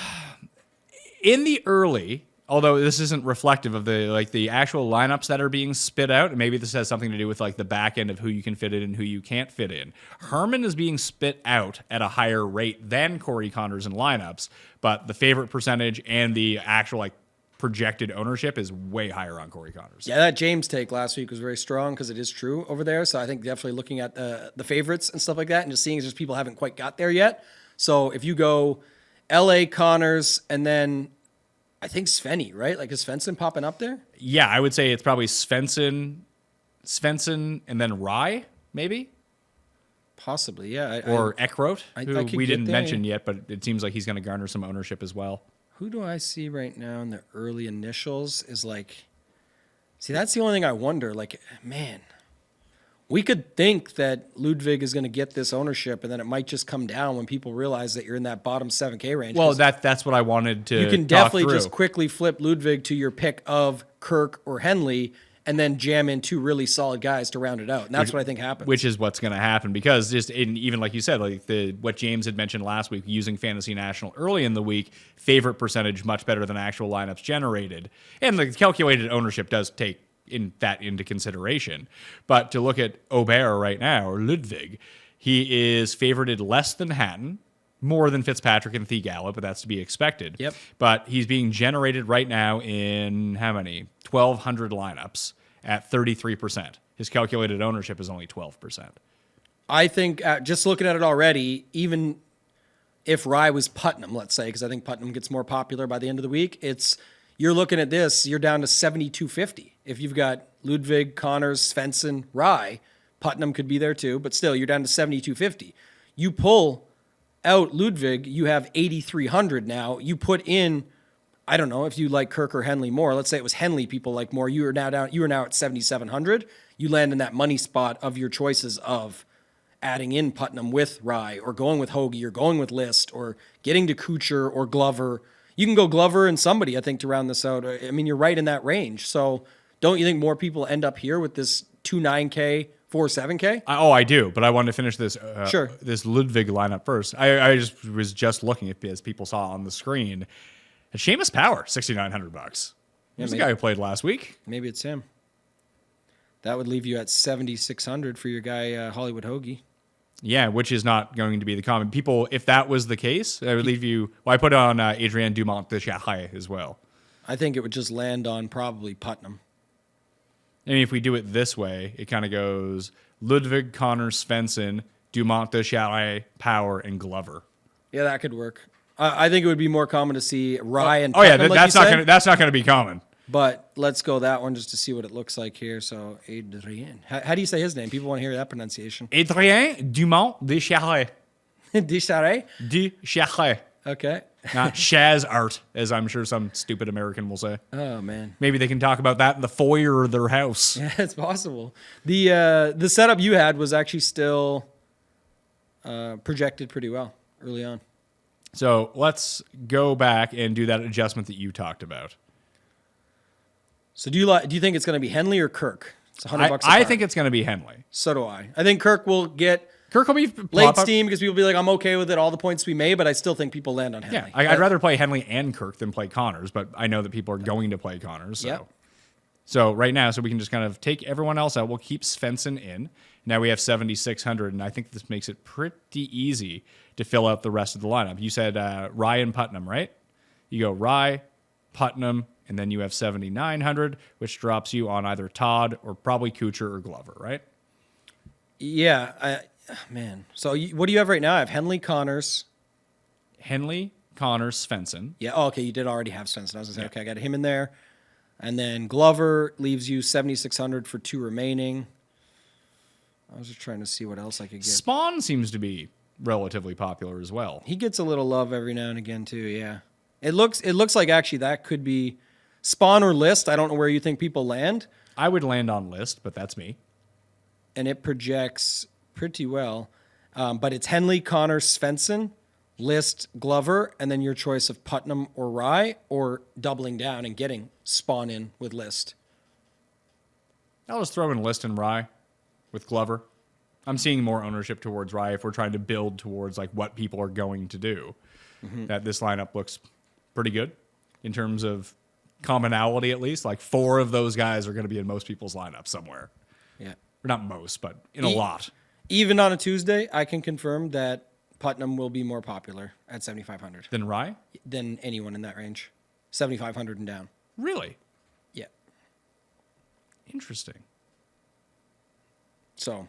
S2: in the early, although this isn't reflective of the actual lineups that are being spit out, and maybe this has something to do with like the back end of who you can fit in and who you can't fit in. Herman is being spit out at a higher rate than Corey Connors in lineups, but the favorite percentage and the actual like projected ownership is way higher on Corey Connors.
S1: Yeah, that James take last week was very strong because it is true over there. So I think definitely looking at the favorites and stuff like that and just seeing just people haven't quite got there yet. So if you go LA Connors and then I think Svenny, right? Like, is Svensson popping up there?
S2: Yeah, I would say it's probably Svensson, and then Rye, maybe?
S1: Possibly, yeah.
S2: Or Eckroat, who we didn't
S1: there,
S2: mention yet, but it seems like he's going to garner some ownership as well.
S1: Who do I see right now in the early initials is like... See, that's the only thing I wonder. Like, man, we could think that Ludwig is going to get this ownership, and then it might just come down when people realize that you're in that bottom 7K range.
S2: Well, that's what I wanted to.
S1: You can definitely just quickly flip Ludwig to your pick of Kirk or Henley, and then jam in two really solid guys to round it out. And that's what I think happens.
S2: Which is what's going to happen because even like you said, like what James had mentioned last week, using Fantasy National early in the week, favorite percentage much better than actual lineups generated, and the calculated ownership does take into consideration. But to look at Aubert right now, or Ludwig, he is favorited less than Hatton, more than Fitzpatrick and Theegala, but that's to be expected.
S1: Yep.
S2: But he's being generated right now in how many? 1,200 lineups at 33%. His calculated ownership is only 12%.
S1: I think just looking at it already, even if Rye was Putnam, let's say, because I think Putnam gets more popular by the end of the week, you're looking at this, you're down to 7,250. If you've got Ludwig, Connors, Svensson, Rye, Putnam could be there too, but still, you're down to 7,250. You pull out Ludwig, you have 8,300 now. You put in, I don't know, if you like Kirk or Henley more, let's say it was Henley people like more, you are now at 7,700. You land in that money spot of your choices of adding in Putnam with Rye or going with Hoagie or going with List or getting to Kuchar or Glover. You can go Glover and somebody, I think, to round this out. I mean, you're right in that range. So don't you think more people end up here with this 2.9K, 4.7K?
S2: I do, but I wanted to finish this
S1: Sure.
S2: this Ludwig lineup first. I was just looking at, as people saw on the screen, at Seamus Power, $6,900. Here's the guy who played last week.
S1: Maybe it's him. That would leave you at 7,600 for your guy Hollywood Hoagie.
S2: Yeah, which is not going to be the common. People, if that was the case, I would leave you... Well, I put on Adrien Dumont de Charret as well.
S1: I think it would just land on probably Putnam.
S2: I mean, if we do it this way, it kind of goes Ludwig, Connors, Svensson, Dumont de Charret, Power, and Glover.
S1: Yeah, that could work. I think it would be more common to see Rye and
S2: Putnam,
S1: Putnam,
S2: that's not going to be common.
S1: But let's go that one just to see what it looks like here. So, Adrien. How do you say his name? People want to hear that pronunciation.
S2: Adrien Dumont de Charret.
S1: Descharret?
S2: De Charret.
S1: Okay.
S2: Not Shaz Art, as I'm sure some stupid American will say.
S1: Oh, man.
S2: Maybe they can talk about that in the foyer of their house.
S1: Yeah, it's possible. The setup you had was actually still projected pretty well early on.
S2: So let's go back and do that adjustment that you talked about.
S1: So do you think it's going to be Henley or Kirk? It's $100
S2: I think it's going to be Henley.
S1: So do I. I think Kirk will get
S2: be
S1: late steam because people will be like, I'm okay with it, all the points we made, but I still think people land on Henley.
S2: Yeah, I'd rather play Henley and Kirk than play Connors, but I know that people are going to play Connors. So.
S1: Yep.
S2: So right now, we can just kind of take everyone else out. We'll keep Svensson in. Now we have 7,600, and I think this makes it pretty easy to fill out the rest of the lineup. You said Rye and Putnam, right? You go Rye, Putnam, and then you have 7,900, which drops you on either Todd or probably Kuchar or Glover, right?
S1: Yeah, man. So what do you have right now? I have Henley, Connors.
S2: Henley, Connors, Svensson.
S1: Yeah, okay, you did already have Svensson. I was going to say, okay, I got him in there. And then Glover leaves you 7,600 for two remaining. I was just trying to see what else I could get.
S2: Spawn seems to be relatively popular as well.
S1: He gets a little love every now and again too, yeah. It looks like actually that could be Spawn or List. I don't know where you think people land.
S2: I would land on List, but that's me.
S1: and it projects pretty well. But it's Henley, Connors, Svensson, List, Glover, and then your choice of Putnam or Rye, or doubling down and getting Spawn in with List.
S2: I'll just throw in List and Rye with Glover. I'm seeing more ownership towards Rye if we're trying to build towards like what people are going to do. That this lineup looks pretty good in terms of commonality, at least. Like 4 of those guys are going to be in most people's lineup somewhere.
S1: Yeah.
S2: Or not most, but in a lot.
S1: Even on a Tuesday, I can confirm that Putnam will be more popular at 7,500
S2: Then Rye?
S1: than anyone in that range. 7,500 and down.
S2: Really?
S1: Yeah.
S2: Interesting.
S1: So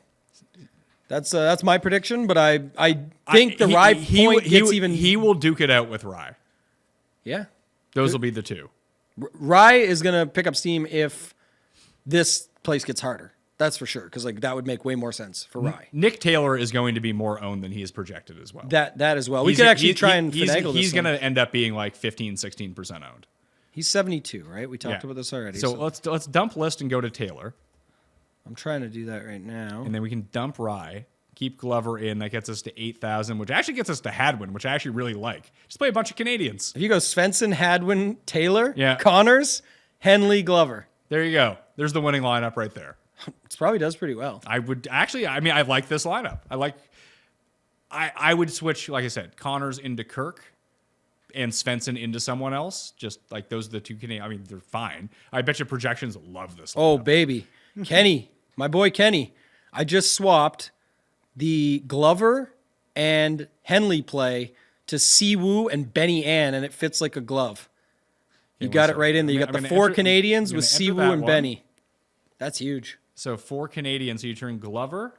S1: that's my prediction, but I think the Rye point gets even.
S2: He will duke it out with Rye.
S1: Yeah.
S2: Those will be the 2.
S1: Rye is going to pick up steam if this place gets harder. That's for sure, because like that would make way more sense for Rye.
S2: Nick Taylor is going to be more owned than he is projected as well.
S1: That as well. We could actually try and
S2: he's
S1: finagle this.
S2: He's going to end up being like 15-16% owned.
S1: He's 72, right? We talked about this already.
S2: So let's dump List and go to Taylor.
S1: I'm trying to do that right now.
S2: And then we can dump Rye, keep Glover in. That gets us to 8,000, which actually gets us to Hadwin, which I actually really like. Just play a bunch of Canadians.
S1: If you go Svensson, Hadwin, Taylor,
S2: Yeah.
S1: Connors, Henley, Glover.
S2: There you go. There's the winning lineup right there.
S1: It probably does pretty well.
S2: I would actually, I mean, I like this lineup. I would switch, like I said, Connors into Kirk and Svensson into someone else. Just like those are the 2 Canadian. I mean, they're fine. I bet you projections love this lineup.
S1: Oh, baby. Kenny, my boy Kenny. I just swapped the Glover and Henley play to Siwoo and Benny Ann, and it fits like a glove. You got it right in there. You got the 4 Canadians with Siwoo and Benny. That's huge.
S2: So 4 Canadians. So you turn Glover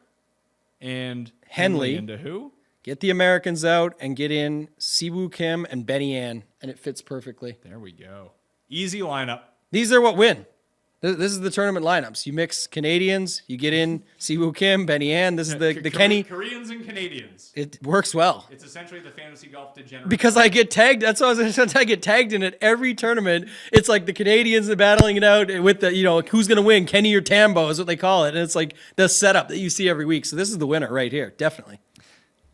S2: and
S1: Henley
S2: into who?
S1: Get the Americans out and get in Siwoo Kim and Benny Ann, and it fits perfectly.
S2: There we go. Easy lineup.
S1: These are what win. This is the tournament lineups. You mix Canadians, you get in Siwoo Kim, Benny Ann. This is the Kenny.
S2: Koreans and Canadians.
S1: It works well.
S2: It's essentially the fantasy golf degenerate.
S1: Because I get tagged. That's what I was going to say. I get tagged in it every tournament. It's like the Canadians are battling it out with the, who's going to win, Kenny or Tambo is what they call it. And it's like the setup that you see every week. So this is the winner right here. Definitely.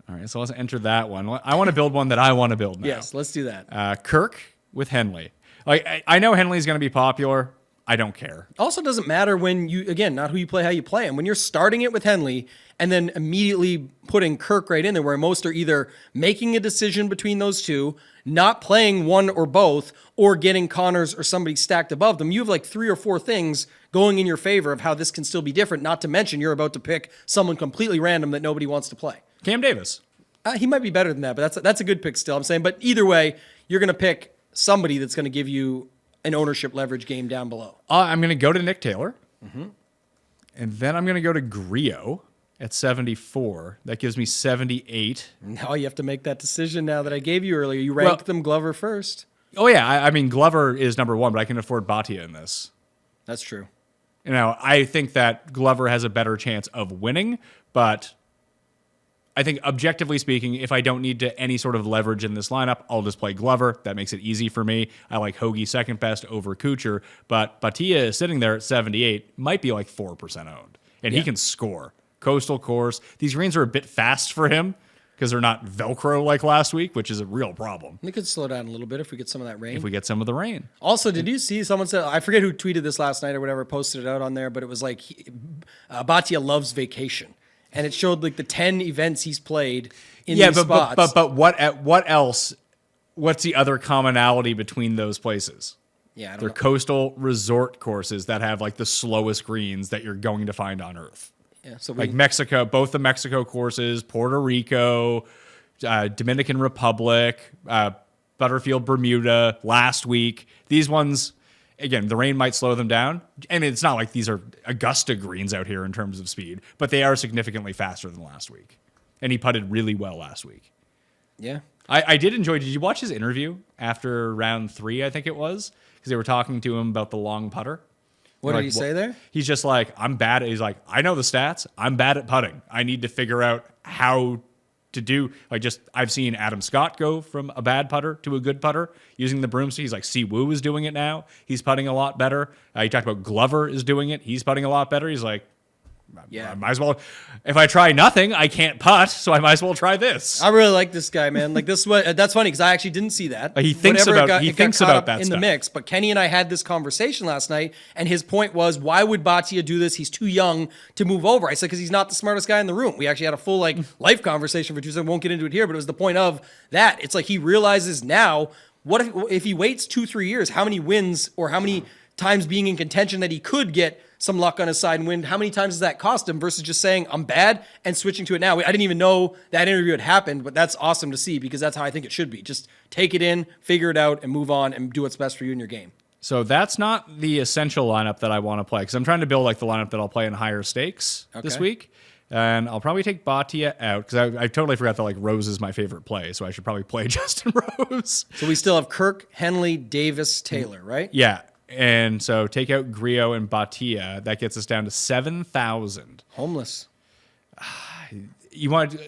S2: All right, so let's enter that one. I want to build one that I want to build now.
S1: Yes, let's do that.
S2: Kirk with Henley. Like I know Henley's going to be popular. I don't care.
S1: Also doesn't matter when you, again, not who you play, how you play him. When you're starting it with Henley and then immediately putting Kirk right in there, where most are either making a decision between those two, not playing one or both, or getting Connors or somebody stacked above them, you have like 3 or 4 things going in your favor of how this can still be different, not to mention you're about to pick someone completely random that nobody wants to play.
S2: Cam Davis.
S1: He might be better than that, but that's a good pick still, I'm saying. But either way, you're going to pick somebody that's going to give you an ownership leverage game down below.
S2: I'm going to go to Nick Taylor. And then I'm going to go to Griot at 74. That gives me 78.
S1: Now you have to make that decision now that I gave you earlier. You ranked them Glover first.
S2: Oh, yeah. I mean, Glover is number 1, but I can afford Bhatia in this.
S1: That's true.
S2: I think that Glover has a better chance of winning, but I think objectively speaking, if I don't need to any sort of leverage in this lineup, I'll just play Glover. That makes it easy for me. I like Hoagie second best over Kuchar, but Bhatia is sitting there at 78, might be like 4% owned, and he can score. Coastal course. These greens are a bit fast for him because they're not Velcro like last week, which is a real problem.
S1: It could slow down a little bit if we get some of that rain.
S2: If we get some of the rain.
S1: Also, did you see someone said, I forget who tweeted this last night or whatever, posted it out on there, but it was like Bhatia loves vacation. And it showed like the 10 events he's played in these spots.
S2: But what else? What's the other commonality between those places?
S1: Yeah, I don't
S2: They're
S1: know.
S2: coastal resort courses that have like the slowest greens that you're going to find on Earth.
S1: Yeah, so
S2: Like Mexico, both the Mexico courses, Puerto Rico, Dominican Republic, Butterfield, Bermuda, last week. These ones, again, the rain might slow them down. And it's not like these are Augusta greens out here in terms of speed, but they are significantly faster than last week. And he putted really well last week.
S1: Yeah.
S2: I did enjoy, did you watch his interview after round 3, I think it was? Because they were talking to him about the long putter.
S1: What did he say there?
S2: He's just like, I'm bad. He's like, I know the stats. I'm bad at putting. I need to figure out how to do, I've seen Adam Scott go from a bad putter to a good putter using the broomstick. He's like, Siwoo is doing it now. He's putting a lot better. He talked about Glover is doing it. He's putting a lot better. He's like,
S1: Yeah.
S2: I might as well. If I try nothing, I can't putt, so I might as well try this.
S1: I really like this guy, man. Like this, that's funny because I actually didn't see that.
S2: He thinks
S1: Whatever
S2: about
S1: it got caught up
S2: that
S1: in
S2: stuff.
S1: the mix. But Kenny and I had this conversation last night, and his point was, why would Bhatia do this? He's too young to move over. I said because he's not the smartest guy in the room. We actually had a full life conversation for 2 seconds. Won't get into it here, but it was the point of that. It's like he realizes now. What if he waits 2-3 years? How many wins or how many times being in contention that he could get some luck on his side and win? How many times does that cost him versus just saying I'm bad and switching to it now? I didn't even know that interview had happened, but that's awesome to see because that's how I think it should be. Just take it in, figure it out, and move on and do what's best for you in your game.
S2: So that's not the essential lineup that I want to play because I'm trying to build like the lineup that I'll play in higher stakes this week. And I'll probably take Bhatia out because I totally forgot that like Rose is my favorite play, so I should probably play Justin Rose.
S1: So we still have Kirk, Henley, Davis, Taylor, right?
S2: Yeah. And so take out Griot and Bhatia. That gets us down to 7,000.
S1: Homeless.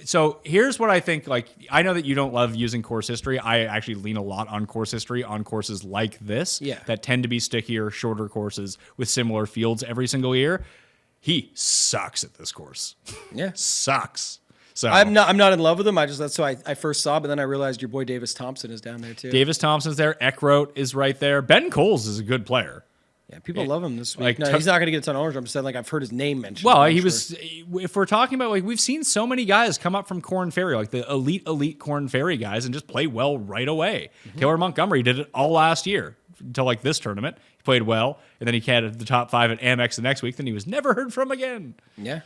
S2: So here's what I think. Like, I know that you don't love using course history. I actually lean a lot on course history on courses like this that tend to be stickier, shorter courses with similar fields every single year. He sucks at this course.
S1: Yeah.
S2: Sucks. So
S1: I'm not in love with him. That's who I first saw, but then I realized your boy Davis Thompson is down there too.
S2: Davis Thompson's there. Eckroat is right there. Ben Coles is a good player.
S1: Yeah, people love him this week.
S2: Like,
S1: No, he's not going to get a ton of ownership. I'm saying like I've heard his name mentioned.
S2: Well,
S1: I'm
S2: he
S1: sure.
S2: was. If we're talking about like we've seen so many guys come up from Corn Ferry, like the elite Corn Ferry guys, and just play well right away. Taylor Montgomery did it all last year until like this tournament. He played well, and then he had the top 5 at Amex the next week. Then he was never heard from again.
S1: Yeah.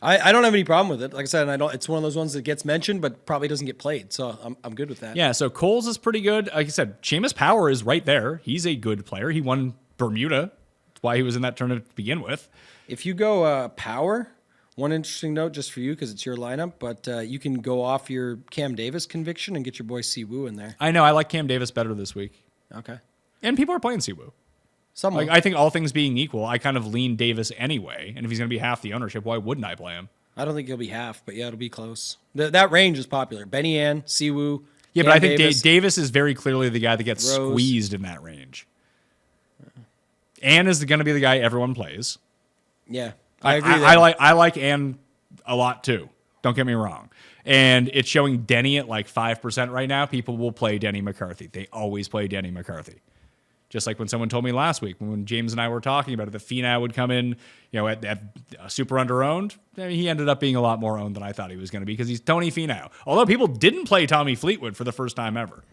S1: I don't have any problem with it. Like I said, it's one of those ones that gets mentioned, but probably doesn't get played. So I'm good with that.
S2: Yeah, so Coles is pretty good. Like I said, Seamus Power is right there. He's a good player. He won Bermuda. That's why he was in that tournament to begin with.
S1: If you go Power, one interesting note just for you because it's your lineup, but you can go off your Cam Davis conviction and get your boy Siwoo in there.
S2: I know. I like Cam Davis better this week.
S1: Okay.
S2: And people are playing Siwoo.
S1: Someone.
S2: Like, I think all things being equal, I kind of lean Davis anyway. And if he's going to be half the ownership, why wouldn't I play him?
S1: I don't think he'll be half, but yeah, it'll be close. That range is popular. Benny Ann, Siwoo.
S2: Yeah,
S1: Cam
S2: but I think
S1: Davis.
S2: Davis is very clearly the guy that gets
S1: Rose.
S2: squeezed in that range. Ann is going to be the guy everyone plays.
S1: Yeah, I agree.
S2: I like Ann a lot too. Don't get me wrong. And it's showing Denny at like 5% right now. People will play Denny McCarthy. They always play Denny McCarthy. Just like when someone told me last week, when James and I were talking about it, the Finau would come in, at super under-owned. He ended up being a lot more owned than I thought he was going to be because he's Tony Finau. Although people didn't play Tommy Fleetwood for the first time ever.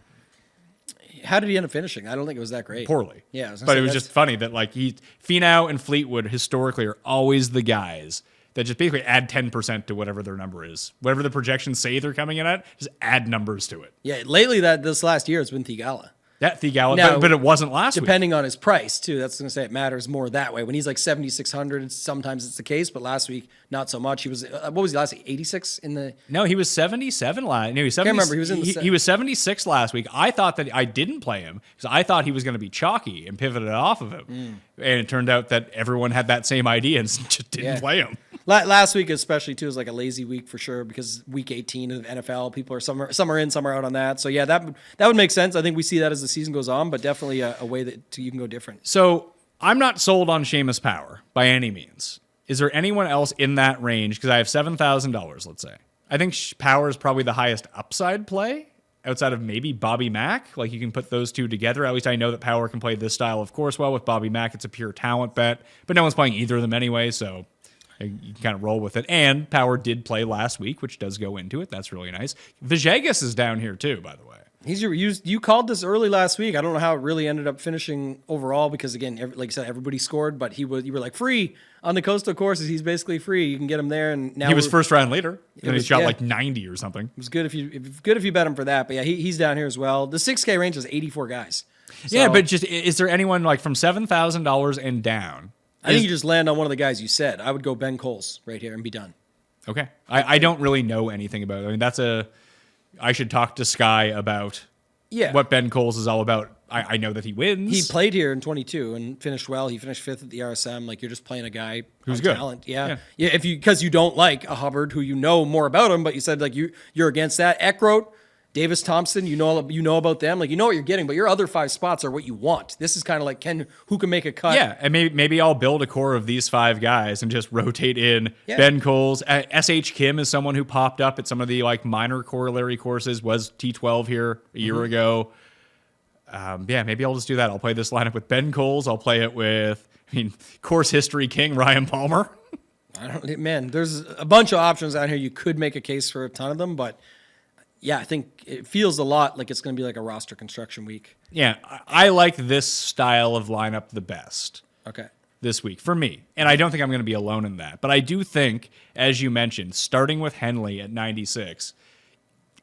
S1: How did he end up finishing? I don't think it was that great.
S2: Poorly.
S1: Yeah,
S2: but it was just funny that like Finau and Fleetwood historically are always the guys that just basically add 10% to whatever their number is. Whatever the projections say they're coming in at, just add numbers to it.
S1: Yeah, lately this last year it's been Theegala.
S2: That Theegala,
S1: Now,
S2: but it wasn't last week.
S1: Depending on his price, too. That's going to say it matters more that way. When he's like 7,600, sometimes it's the case, but last week, not so much. He was, what was he last week, 86 in the...
S2: No, he was 77 last. No, he was 70,
S1: I can't remember. He was in the...
S2: He was 76 last week. I thought that I didn't play him because I thought he was going to be chalky and pivoted off of him. And it turned out that everyone had that same idea and just didn't play him.
S1: Last week, especially, too, was like a lazy week for sure because week 18 of NFL, people are some are in, some are out on that. So, yeah, that would make sense. I think we see that as the season goes on, but definitely a way that you can go different.
S2: So, I'm not sold on Seamus Power by any means. Is there anyone else in that range? Because I have $7,000, let's say. I think Power is probably the highest upside play outside of maybe Bobby Mack. Like, you can put those two together. At least I know that Power can play this style of course well. With Bobby Mack, it's a pure talent bet. But no one's playing either of them anyway, so... you can kind of roll with it. And Power did play last week, which does go into it. That's really nice. Villegas is down here too, by the way.
S1: You called this early last week. I don't know how it really ended up finishing overall because, again, like you said, everybody scored, but you were like free on the coastal courses. He's basically free. You can get him there. And now
S2: he was first round leader. And he shot
S1: yeah.
S2: like 90 or something.
S1: It was good if you bet him for that. But yeah, he's down here as well. The 6K range is 84 guys. So,
S2: yeah, but just is there anyone like from $7,000 and down?
S1: I think you just land on one of the guys you said. I would go Ben Coles right here and be done.
S2: Okay. I don't really know anything about it. I mean, I should talk to Sky about what Ben Coles is all about. I know that he wins.
S1: He played here in 22 and finished well. He finished 5th at the RSM. Like, you're just playing a guy
S2: who's
S1: on
S2: good.
S1: Talent. Yeah. Because you don't like a Hubbard who you know more about him, but you said like you're against that. Eckroat, Davis Thompson, you know about them. Like, you know what you're getting, but your other 5 spots are what you want. This is kind of like who can make a cut.
S2: Yeah, and maybe I'll build a core of these 5 guys and just rotate in Ben Coles. S.H. Kim is someone who popped up at some of the like minor corollary courses, was T12 here a year ago. Maybe I'll just do that. I'll play this lineup with Ben Coles. I'll play it with, course history king Ryan Palmer.
S1: There's a bunch of options out here. You could make a case for a ton of them, but yeah, I think it feels a lot like it's going to be like a roster construction week.
S2: Yeah, I like this style of lineup the best.
S1: Okay.
S2: This week for me. And I don't think I'm going to be alone in that. But I do think, as you mentioned, starting with Henley at 96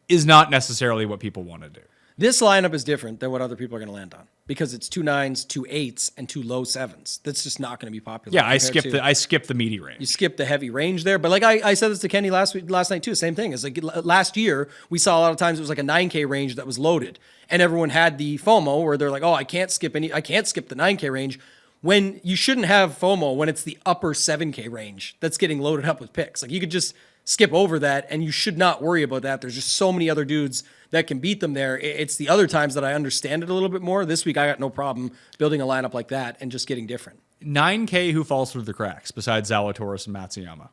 S2: is not necessarily what people want to do.
S1: This lineup is different than what other people are going to land on because it's 2 9s, 2 8s, and 2 low 7s. That's just not going to be popular.
S2: Yeah, I skipped the meaty range.
S1: You skipped the heavy range there. But like I said this to Kenny last night too, same thing. It's like last year, we saw a lot of times it was like a 9K range that was loaded. And everyone had the FOMO where they're like, oh, I can't skip the 9K range. When you shouldn't have FOMO when it's the upper 7K range that's getting loaded up with picks. Like you could just skip over that and you should not worry about that. There's just so many other dudes that can beat them there. It's the other times that I understand it a little bit more. This week I got no problem building a lineup like that and just getting different.
S2: 9K who falls through the cracks besides Zalatoris and Matsuyama?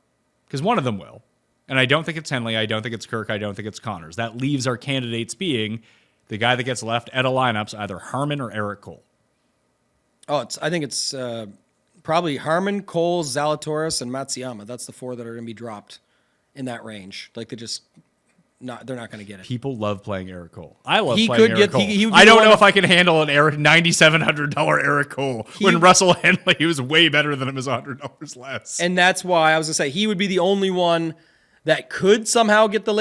S2: Because one of them will. And I don't think it's Henley. I don't think it's Kirk. I don't think it's Connors. That leaves our candidates being the guy that gets left at a lineups, either Harman or Eric Cole.
S1: I think it's probably Harman, Cole, Zalatoris, and Matsuyama. That's the 4 that are going to be dropped in that range. Like they're not going to get it.
S2: People love playing Eric Cole. I love
S1: He
S2: playing
S1: could
S2: Eric
S1: get-
S2: Cole.
S1: he would
S2: I
S1: be
S2: don't
S1: one
S2: know
S1: of-
S2: if I can handle an $9,700 Eric Cole when Russell Henley was way better than him is $100 less.
S1: And that's why I was going to say he would be the only one that could somehow get a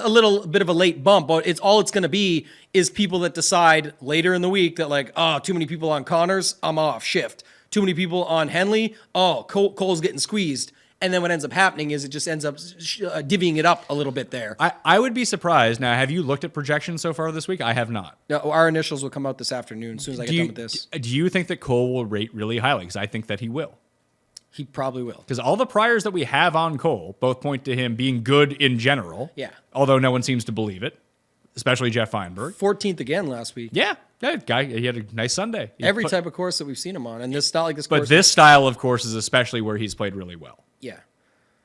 S1: little bit of a late bump. But it's going to be is people that decide later in the week that like, oh, too many people on Connors, I'm off shift. Too many people on Henley, oh, Cole's getting squeezed. And then what ends up happening is it just ends up divvying it up a little bit there.
S2: I would be surprised. Now, have you looked at projections so far this week? I have not.
S1: Now, our initials will come out this afternoon as soon as I get done with this.
S2: Do you think that Cole will rate really highly? Because I think that he will.
S1: He probably will.
S2: Because all the priors that we have on Cole both point to him being good in general.
S1: Yeah.
S2: Although no one seems to believe it, especially Jeff Feinberg.
S1: 14th again last week.
S2: Yeah. That guy, he had a nice Sunday.
S1: Every type of course that we've seen him on. And this not like this
S2: But
S1: course.
S2: this style of course is especially where he's played really well.
S1: Yeah.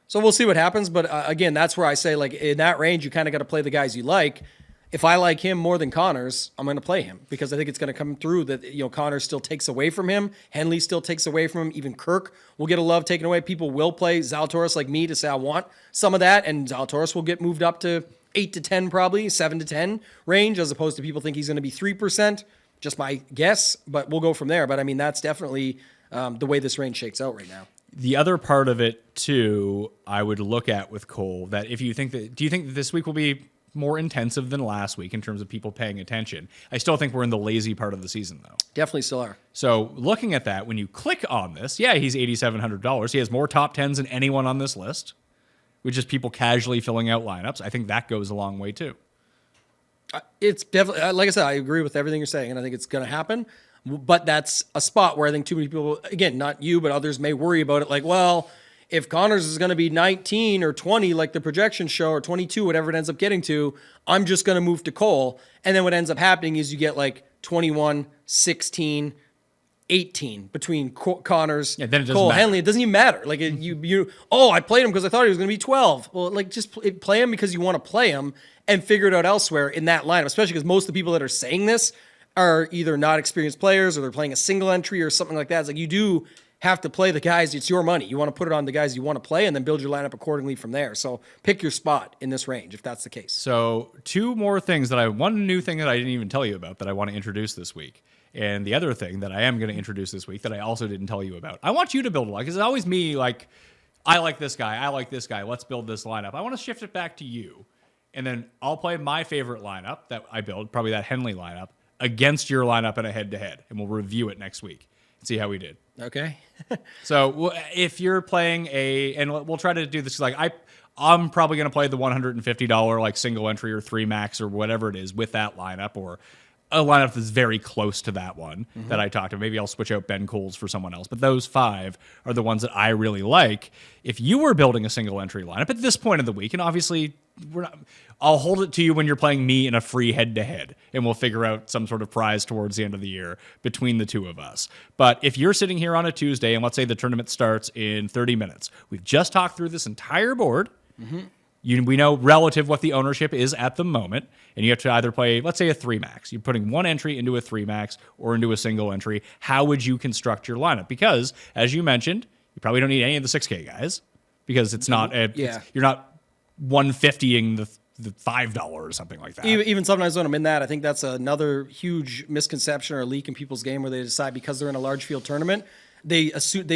S1: So we'll see what happens. But again, that's where I say, like, in that range, you kind of got to play the guys you like. If I like him more than Connors, I'm going to play him because I think it's going to come through that, Connors still takes away from him. Henley still takes away from him. Even Kirk will get a love taken away. People will play Zalatoris like me to say, I want some of that. And Zalatoris will get moved up to 8 to 10, probably 7 to 10 range, as opposed to people think he's going to be 3%. Just my guess, but we'll go from there. But I mean, that's definitely the way this range shakes out right now.
S2: The other part of it too, I would look at with Cole, that do you think that this week will be more intensive than last week in terms of people paying attention? I still think we're in the lazy part of the season though.
S1: Definitely still are.
S2: So looking at that, when you click on this, yeah, he's $8,700. He has more top 10s than anyone on this list, which is people casually filling out lineups. I think that goes a long way too.
S1: It's definitely, like I said, I agree with everything you're saying, and I think it's going to happen. But that's a spot where I think too many people, again, not you, but others may worry about it. Like, well, if Connors is going to be 19 or 20, like the projections show, or 22, whatever it ends up getting to, I'm just going to move to Cole. And then what ends up happening is you get like 21, 16, 18 between Connors,
S2: then it doesn't
S1: Cole,
S2: matter.
S1: Henley. It doesn't even matter. Like I played him because I thought he was going to be 12. Well, like just play him because you want to play him and figure it out elsewhere in that lineup, especially because most of the people that are saying this are either not experienced players or they're playing a single entry or something like that. It's like you do have to play the guys. It's your money. You want to put it on the guys you want to play and then build your lineup accordingly from there. So pick your spot in this range if that's the case.
S2: So two more things one new thing that I didn't even tell you about that I want to introduce this week. And the other thing that I am going to introduce this week that I also didn't tell you about. I want you to build a lineup because it's always me like, I like this guy. I like this guy. Let's build this lineup. I want to shift it back to you. And then I'll play my favorite lineup that I build, probably that Henley lineup, against your lineup in a head-to-head. And we'll review it next week and see how we did.
S1: Okay.
S2: So if you're playing and we'll try to do this, like I'm probably going to play the $150 like single entry or 3 max or whatever it is with that lineup, or a lineup that's very close to that one that I talked about. Maybe I'll switch out Ben Coles for someone else. But those 5 are the ones that I really like. If you were building a single entry lineup at this point of the week, and obviously I'll hold it to you when you're playing me in a free head-to-head, and we'll figure out some sort of prize towards the end of the year between the two of us. But if you're sitting here on a Tuesday, and let's say the tournament starts in 30 minutes, we've just talked through this entire board. We know relative what the ownership is at the moment, and you have to either play, let's say, a 3-max. You're putting one entry into a 3-max or into a single entry. How would you construct your lineup? Because, as you mentioned, you probably don't need any of the 6K guys because it's not you're not 150ing the $5 or something like that.
S1: Even sometimes when I'm in that, I think that's another huge misconception or a leak in people's game where they decide because they're in a large field tournament, they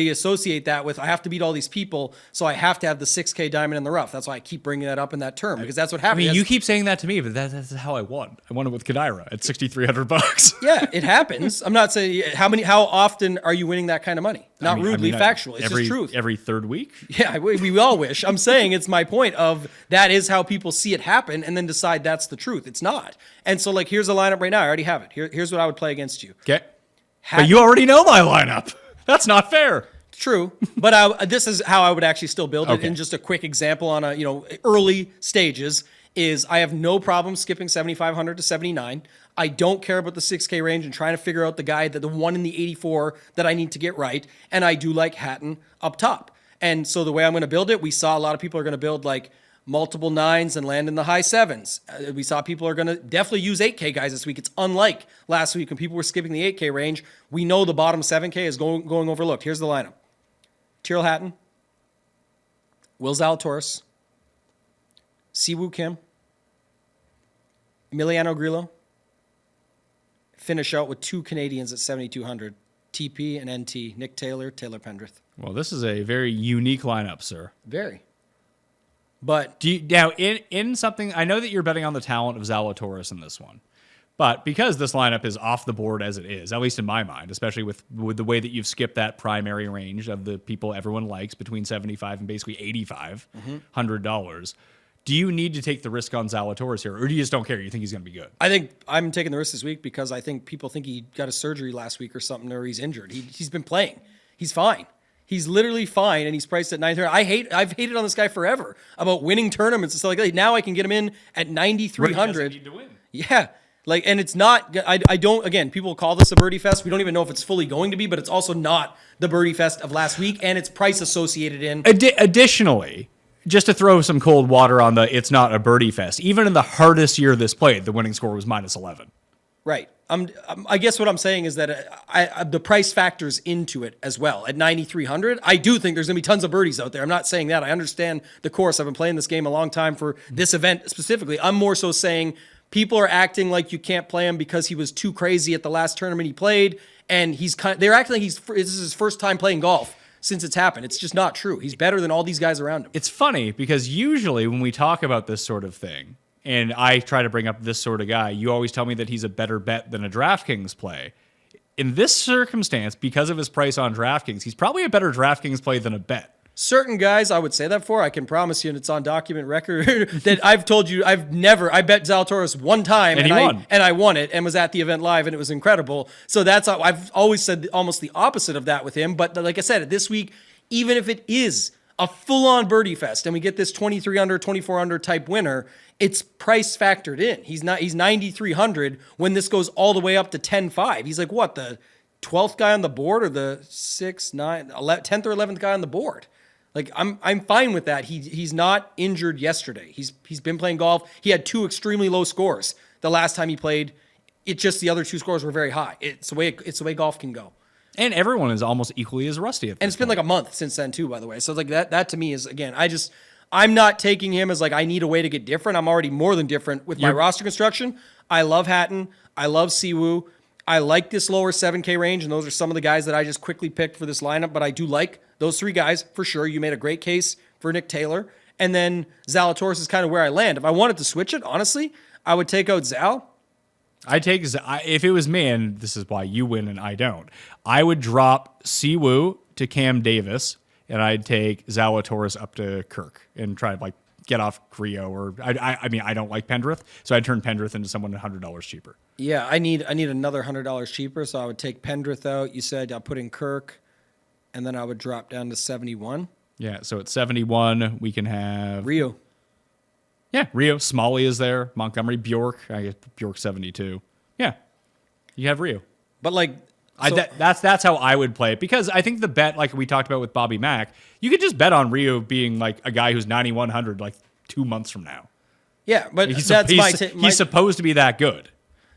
S1: associate that with I have to beat all these people, so I have to have the 6K diamond in the rough. That's why I keep bringing that up in that term because that's what happens.
S2: I mean, you keep saying that to me, but that's how I won. I won it with Kadira at $6,300.
S1: Yeah, it happens. I'm not saying how often are you winning that kind of money? Not rudely factual. It's just truth.
S2: Every third week.
S1: Yeah, we all wish. I'm saying it's my point of that is how people see it happen and then decide that's the truth. It's not. And so like here's a lineup right now. I already have it. Here's what I would play against you.
S2: Okay. But you already know my lineup. That's not fair.
S1: True, but this is how I would actually still build it.
S2: Okay.
S1: And just a quick example on early stages is I have no problem skipping 7,500 to 79. I don't care about the 6K range and trying to figure out the one in the 84 that I need to get right. And I do like Hatton up top. And so the way I'm going to build it, we saw a lot of people are going to build like multiple 9s and land in the high 7s. We saw people are going to definitely use 8K guys this week. It's unlike last week when people were skipping the 8K range. We know the bottom 7K is going overlooked. Here's the lineup. Tyrrell Hatton, Will Zalatoris, Siwoo Kim, Emiliano Grillo. Finish out with 2 Canadians at 7,200, TP and NT, Nick Taylor, Taylor Pendrith.
S2: Well, this is a very unique lineup, sir.
S1: Very. But
S2: do you, now in something, I know that you're betting on the talent of Zalatoris in this one, but because this lineup is off the board as it is, at least in my mind, especially with the way that you've skipped that primary range of the people everyone likes between 75 and basically $8,500, do you need to take the risk on Zalatoris here, or do you just don't care? You think he's going to be good?
S1: I think I'm taking the risk this week because I think people think he got a surgery last week or something, or he's injured. He's been playing. He's fine. He's literally fine, and he's priced at 930. I've hated on this guy forever about winning tournaments and stuff like that. Now I can get him in at 9,300.
S2: Need to win.
S1: Yeah, and it's not. I don't. Again, people call this a birdie fest. We don't even know if it's fully going to be, but it's also not the birdie fest of last week, and it's price associated in.
S2: Additionally, just to throw some cold water on it's not a birdie fest. Even in the hardest year this played, the winning score was -11.
S1: Right. I guess what I'm saying is that the price factors into it as well. At 9,300, I do think there's going to be tons of birdies out there. I'm not saying that. I understand the course. I've been playing this game a long time for this event specifically. I'm more so saying people are acting like you can't play him because he was too crazy at the last tournament he played, and they're acting like this is his first time playing golf since it's happened. It's just not true. He's better than all these guys around him.
S2: It's funny because usually when we talk about this sort of thing, and I try to bring up this sort of guy, you always tell me that he's a better bet than a DraftKings play. In this circumstance, because of his price on DraftKings, he's probably a better DraftKings play than a bet.
S1: Certain guys I would say that for. I can promise you, and it's on document record, that I've told you I bet Zalatoris one time, and I won it and was at the event live, and it was incredible. So I've always said almost the opposite of that with him. But like I said, this week, even if it is a full-on birdie fest and we get this 23 under, 24 under type winner, it's price factored in. He's 9,300 when this goes all the way up to 10-5. He's like, what, the 12th guy on the board or the 6th, 9th, 10th or 11th guy on the board? Like, I'm fine with that. He's not injured yesterday. He's been playing golf. He had 2 extremely low scores the last time he played. It just the other 2 scores were very high. It's the way golf can go.
S2: And everyone is almost equally as rusty at this
S1: And it's been like a month since then too, by the way. So like that to me is, again, I'm not taking him as like I need a way to get different. I'm already more than different with my roster construction. I love Hatton. I love Siwoo. I like this lower 7K range, and those are some of the guys that I just quickly picked for this lineup, but I do like those 3 guys for sure. You made a great case for Nick Taylor. And then Zalatoris is kind of where I land. If I wanted to switch it, honestly, I would take out Zal.
S2: If it was me, and this is why you win and I don't, I would drop Siwoo to Cam Davis, and I'd take Zalatoris up to Kirk and try to get off Rio, or I mean, I don't like Pendrith, so I'd turn Pendrith into someone $100 cheaper.
S1: Yeah, I need another $100 cheaper, so I would take Pendrith out. You said I'll put in Kirk, and then I would drop down to 71.
S2: Yeah, so at 71, we can have
S1: Rio.
S2: Yeah, Rio. Smalley is there. Montgomery, Bjork. I guess Bjork 72. Yeah, you have Rio.
S1: But like,
S2: that's how I would play it, because I think the bet, like we talked about with Bobby Mack, you could just bet on Rio being like a guy who's 9,100 like 2 months from now.
S1: Yeah, but
S2: He's supposed to be that good.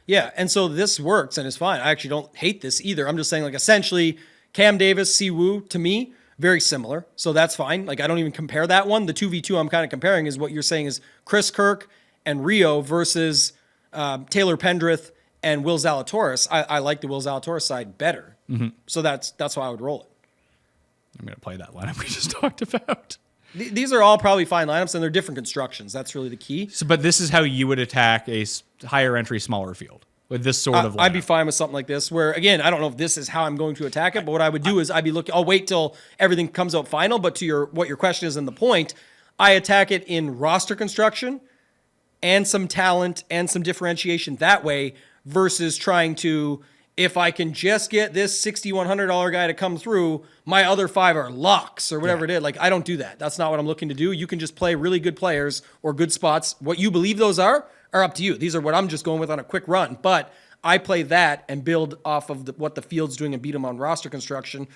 S1: Yeah, and so this works and it's fine. I actually don't hate this either. I'm just saying, like, essentially, Cam Davis, Siwoo, to me, very similar. So that's fine. Like, I don't even compare that one. The 2v2 I'm kind of comparing is what you're saying is Chris Kirk and Rio versus Taylor Pendrith and Will Zalatoris. I like the Will Zalatoris side better. Mm-hmm. So that's why I would roll it.
S2: I'm going to play that lineup we just talked about.
S1: These are all probably fine lineups, and they're different constructions. That's really the key.
S2: So, but this is how you would attack a higher entry, smaller field with this sort of lineup.
S1: I'd be fine with something like this, where, again, I don't know if this is how I'm going to attack it, but what I would do is I'll wait till everything comes out final, but to what your question is and the point, I attack it in roster construction and some talent and some differentiation that way versus trying to, if I can just get this $6,100 guy to come through, my other 5 are locks or whatever it is. Like, I don't do that. That's not what I'm looking to do. You can just play really good players or good spots. What you believe those are up to you. These are what I'm just going with on a quick run. But I play that and build off of what the field's doing and beat them on roster construction.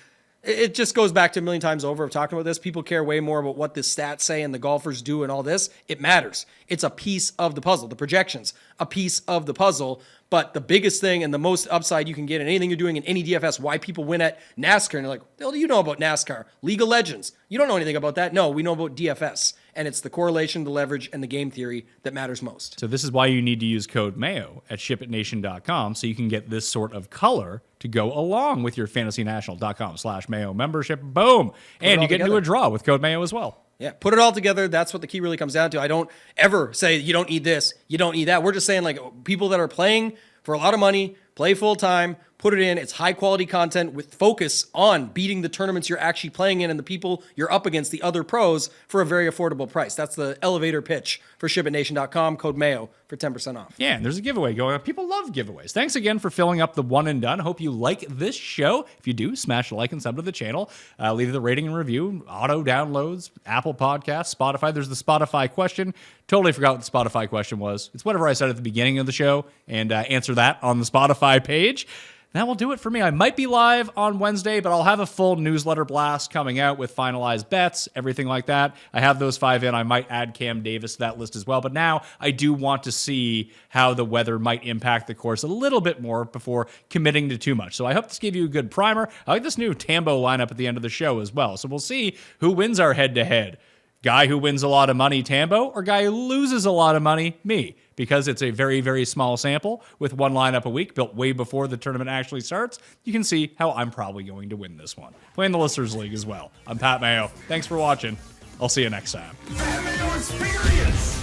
S1: It just goes back to a million times over of talking about this. People care way more about what the stats say and the golfers do and all this. It matters. It's a piece of the puzzle. The projections, a piece of the puzzle. But the biggest thing and the most upside you can get in anything you're doing in any DFS, why people win at NASCAR, and you're like, what do you know about NASCAR? League of Legends. You don't know anything about that. No, we know about DFS. And it's the correlation, the leverage, and the game theory that matters most.
S2: So this is why you need to use code MAYO at shipitnation.com so you can get this sort of color to go along with your fantasynational.com/Mayo membership. Boom. And you get into a draw with code MAYO as well.
S1: Yeah, put it all together. That's what the key really comes down to. I don't ever say you don't need this, you don't need that. We're just saying, like, people that are playing for a lot of money, play full time, put it in. It's high quality content with focus on beating the tournaments you're actually playing in and the people you're up against, the other pros, for a very affordable price. That's the elevator pitch for shipitnation.com. Code MAYO for 10% off.
S2: Yeah, and there's a giveaway going on. People love giveaways. Thanks again for filling up the one and done. Hope you like this show. If you do, smash the like and sub to the channel. Leave the rating and review. Auto downloads, Apple Podcasts, Spotify. There's the Spotify question. Totally forgot what the Spotify question was. It's whatever I said at the beginning of the show, and answer that on the Spotify page. That will do it for me. I might be live on Wednesday, but I'll have a full newsletter blast coming out with finalized bets, everything like that. I have those 5 in. I might add Cam Davis to that list as well. But now I do want to see how the weather might impact the course a little bit more before committing to too much. So I hope this gave you a good primer. I like this new Tambo lineup at the end of the show as well. So we'll see who wins our head-to-head. Guy who wins a lot of money, Tambo, or guy who loses a lot of money, me. Because it's a very, very small sample with one lineup a week built way before the tournament actually starts, you can see how I'm probably going to win this one. Playing the Listeners League as well. I'm Pat Mayo. Thanks for watching. I'll see you next time.
S4: Mayo experience!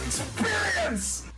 S4: Experience!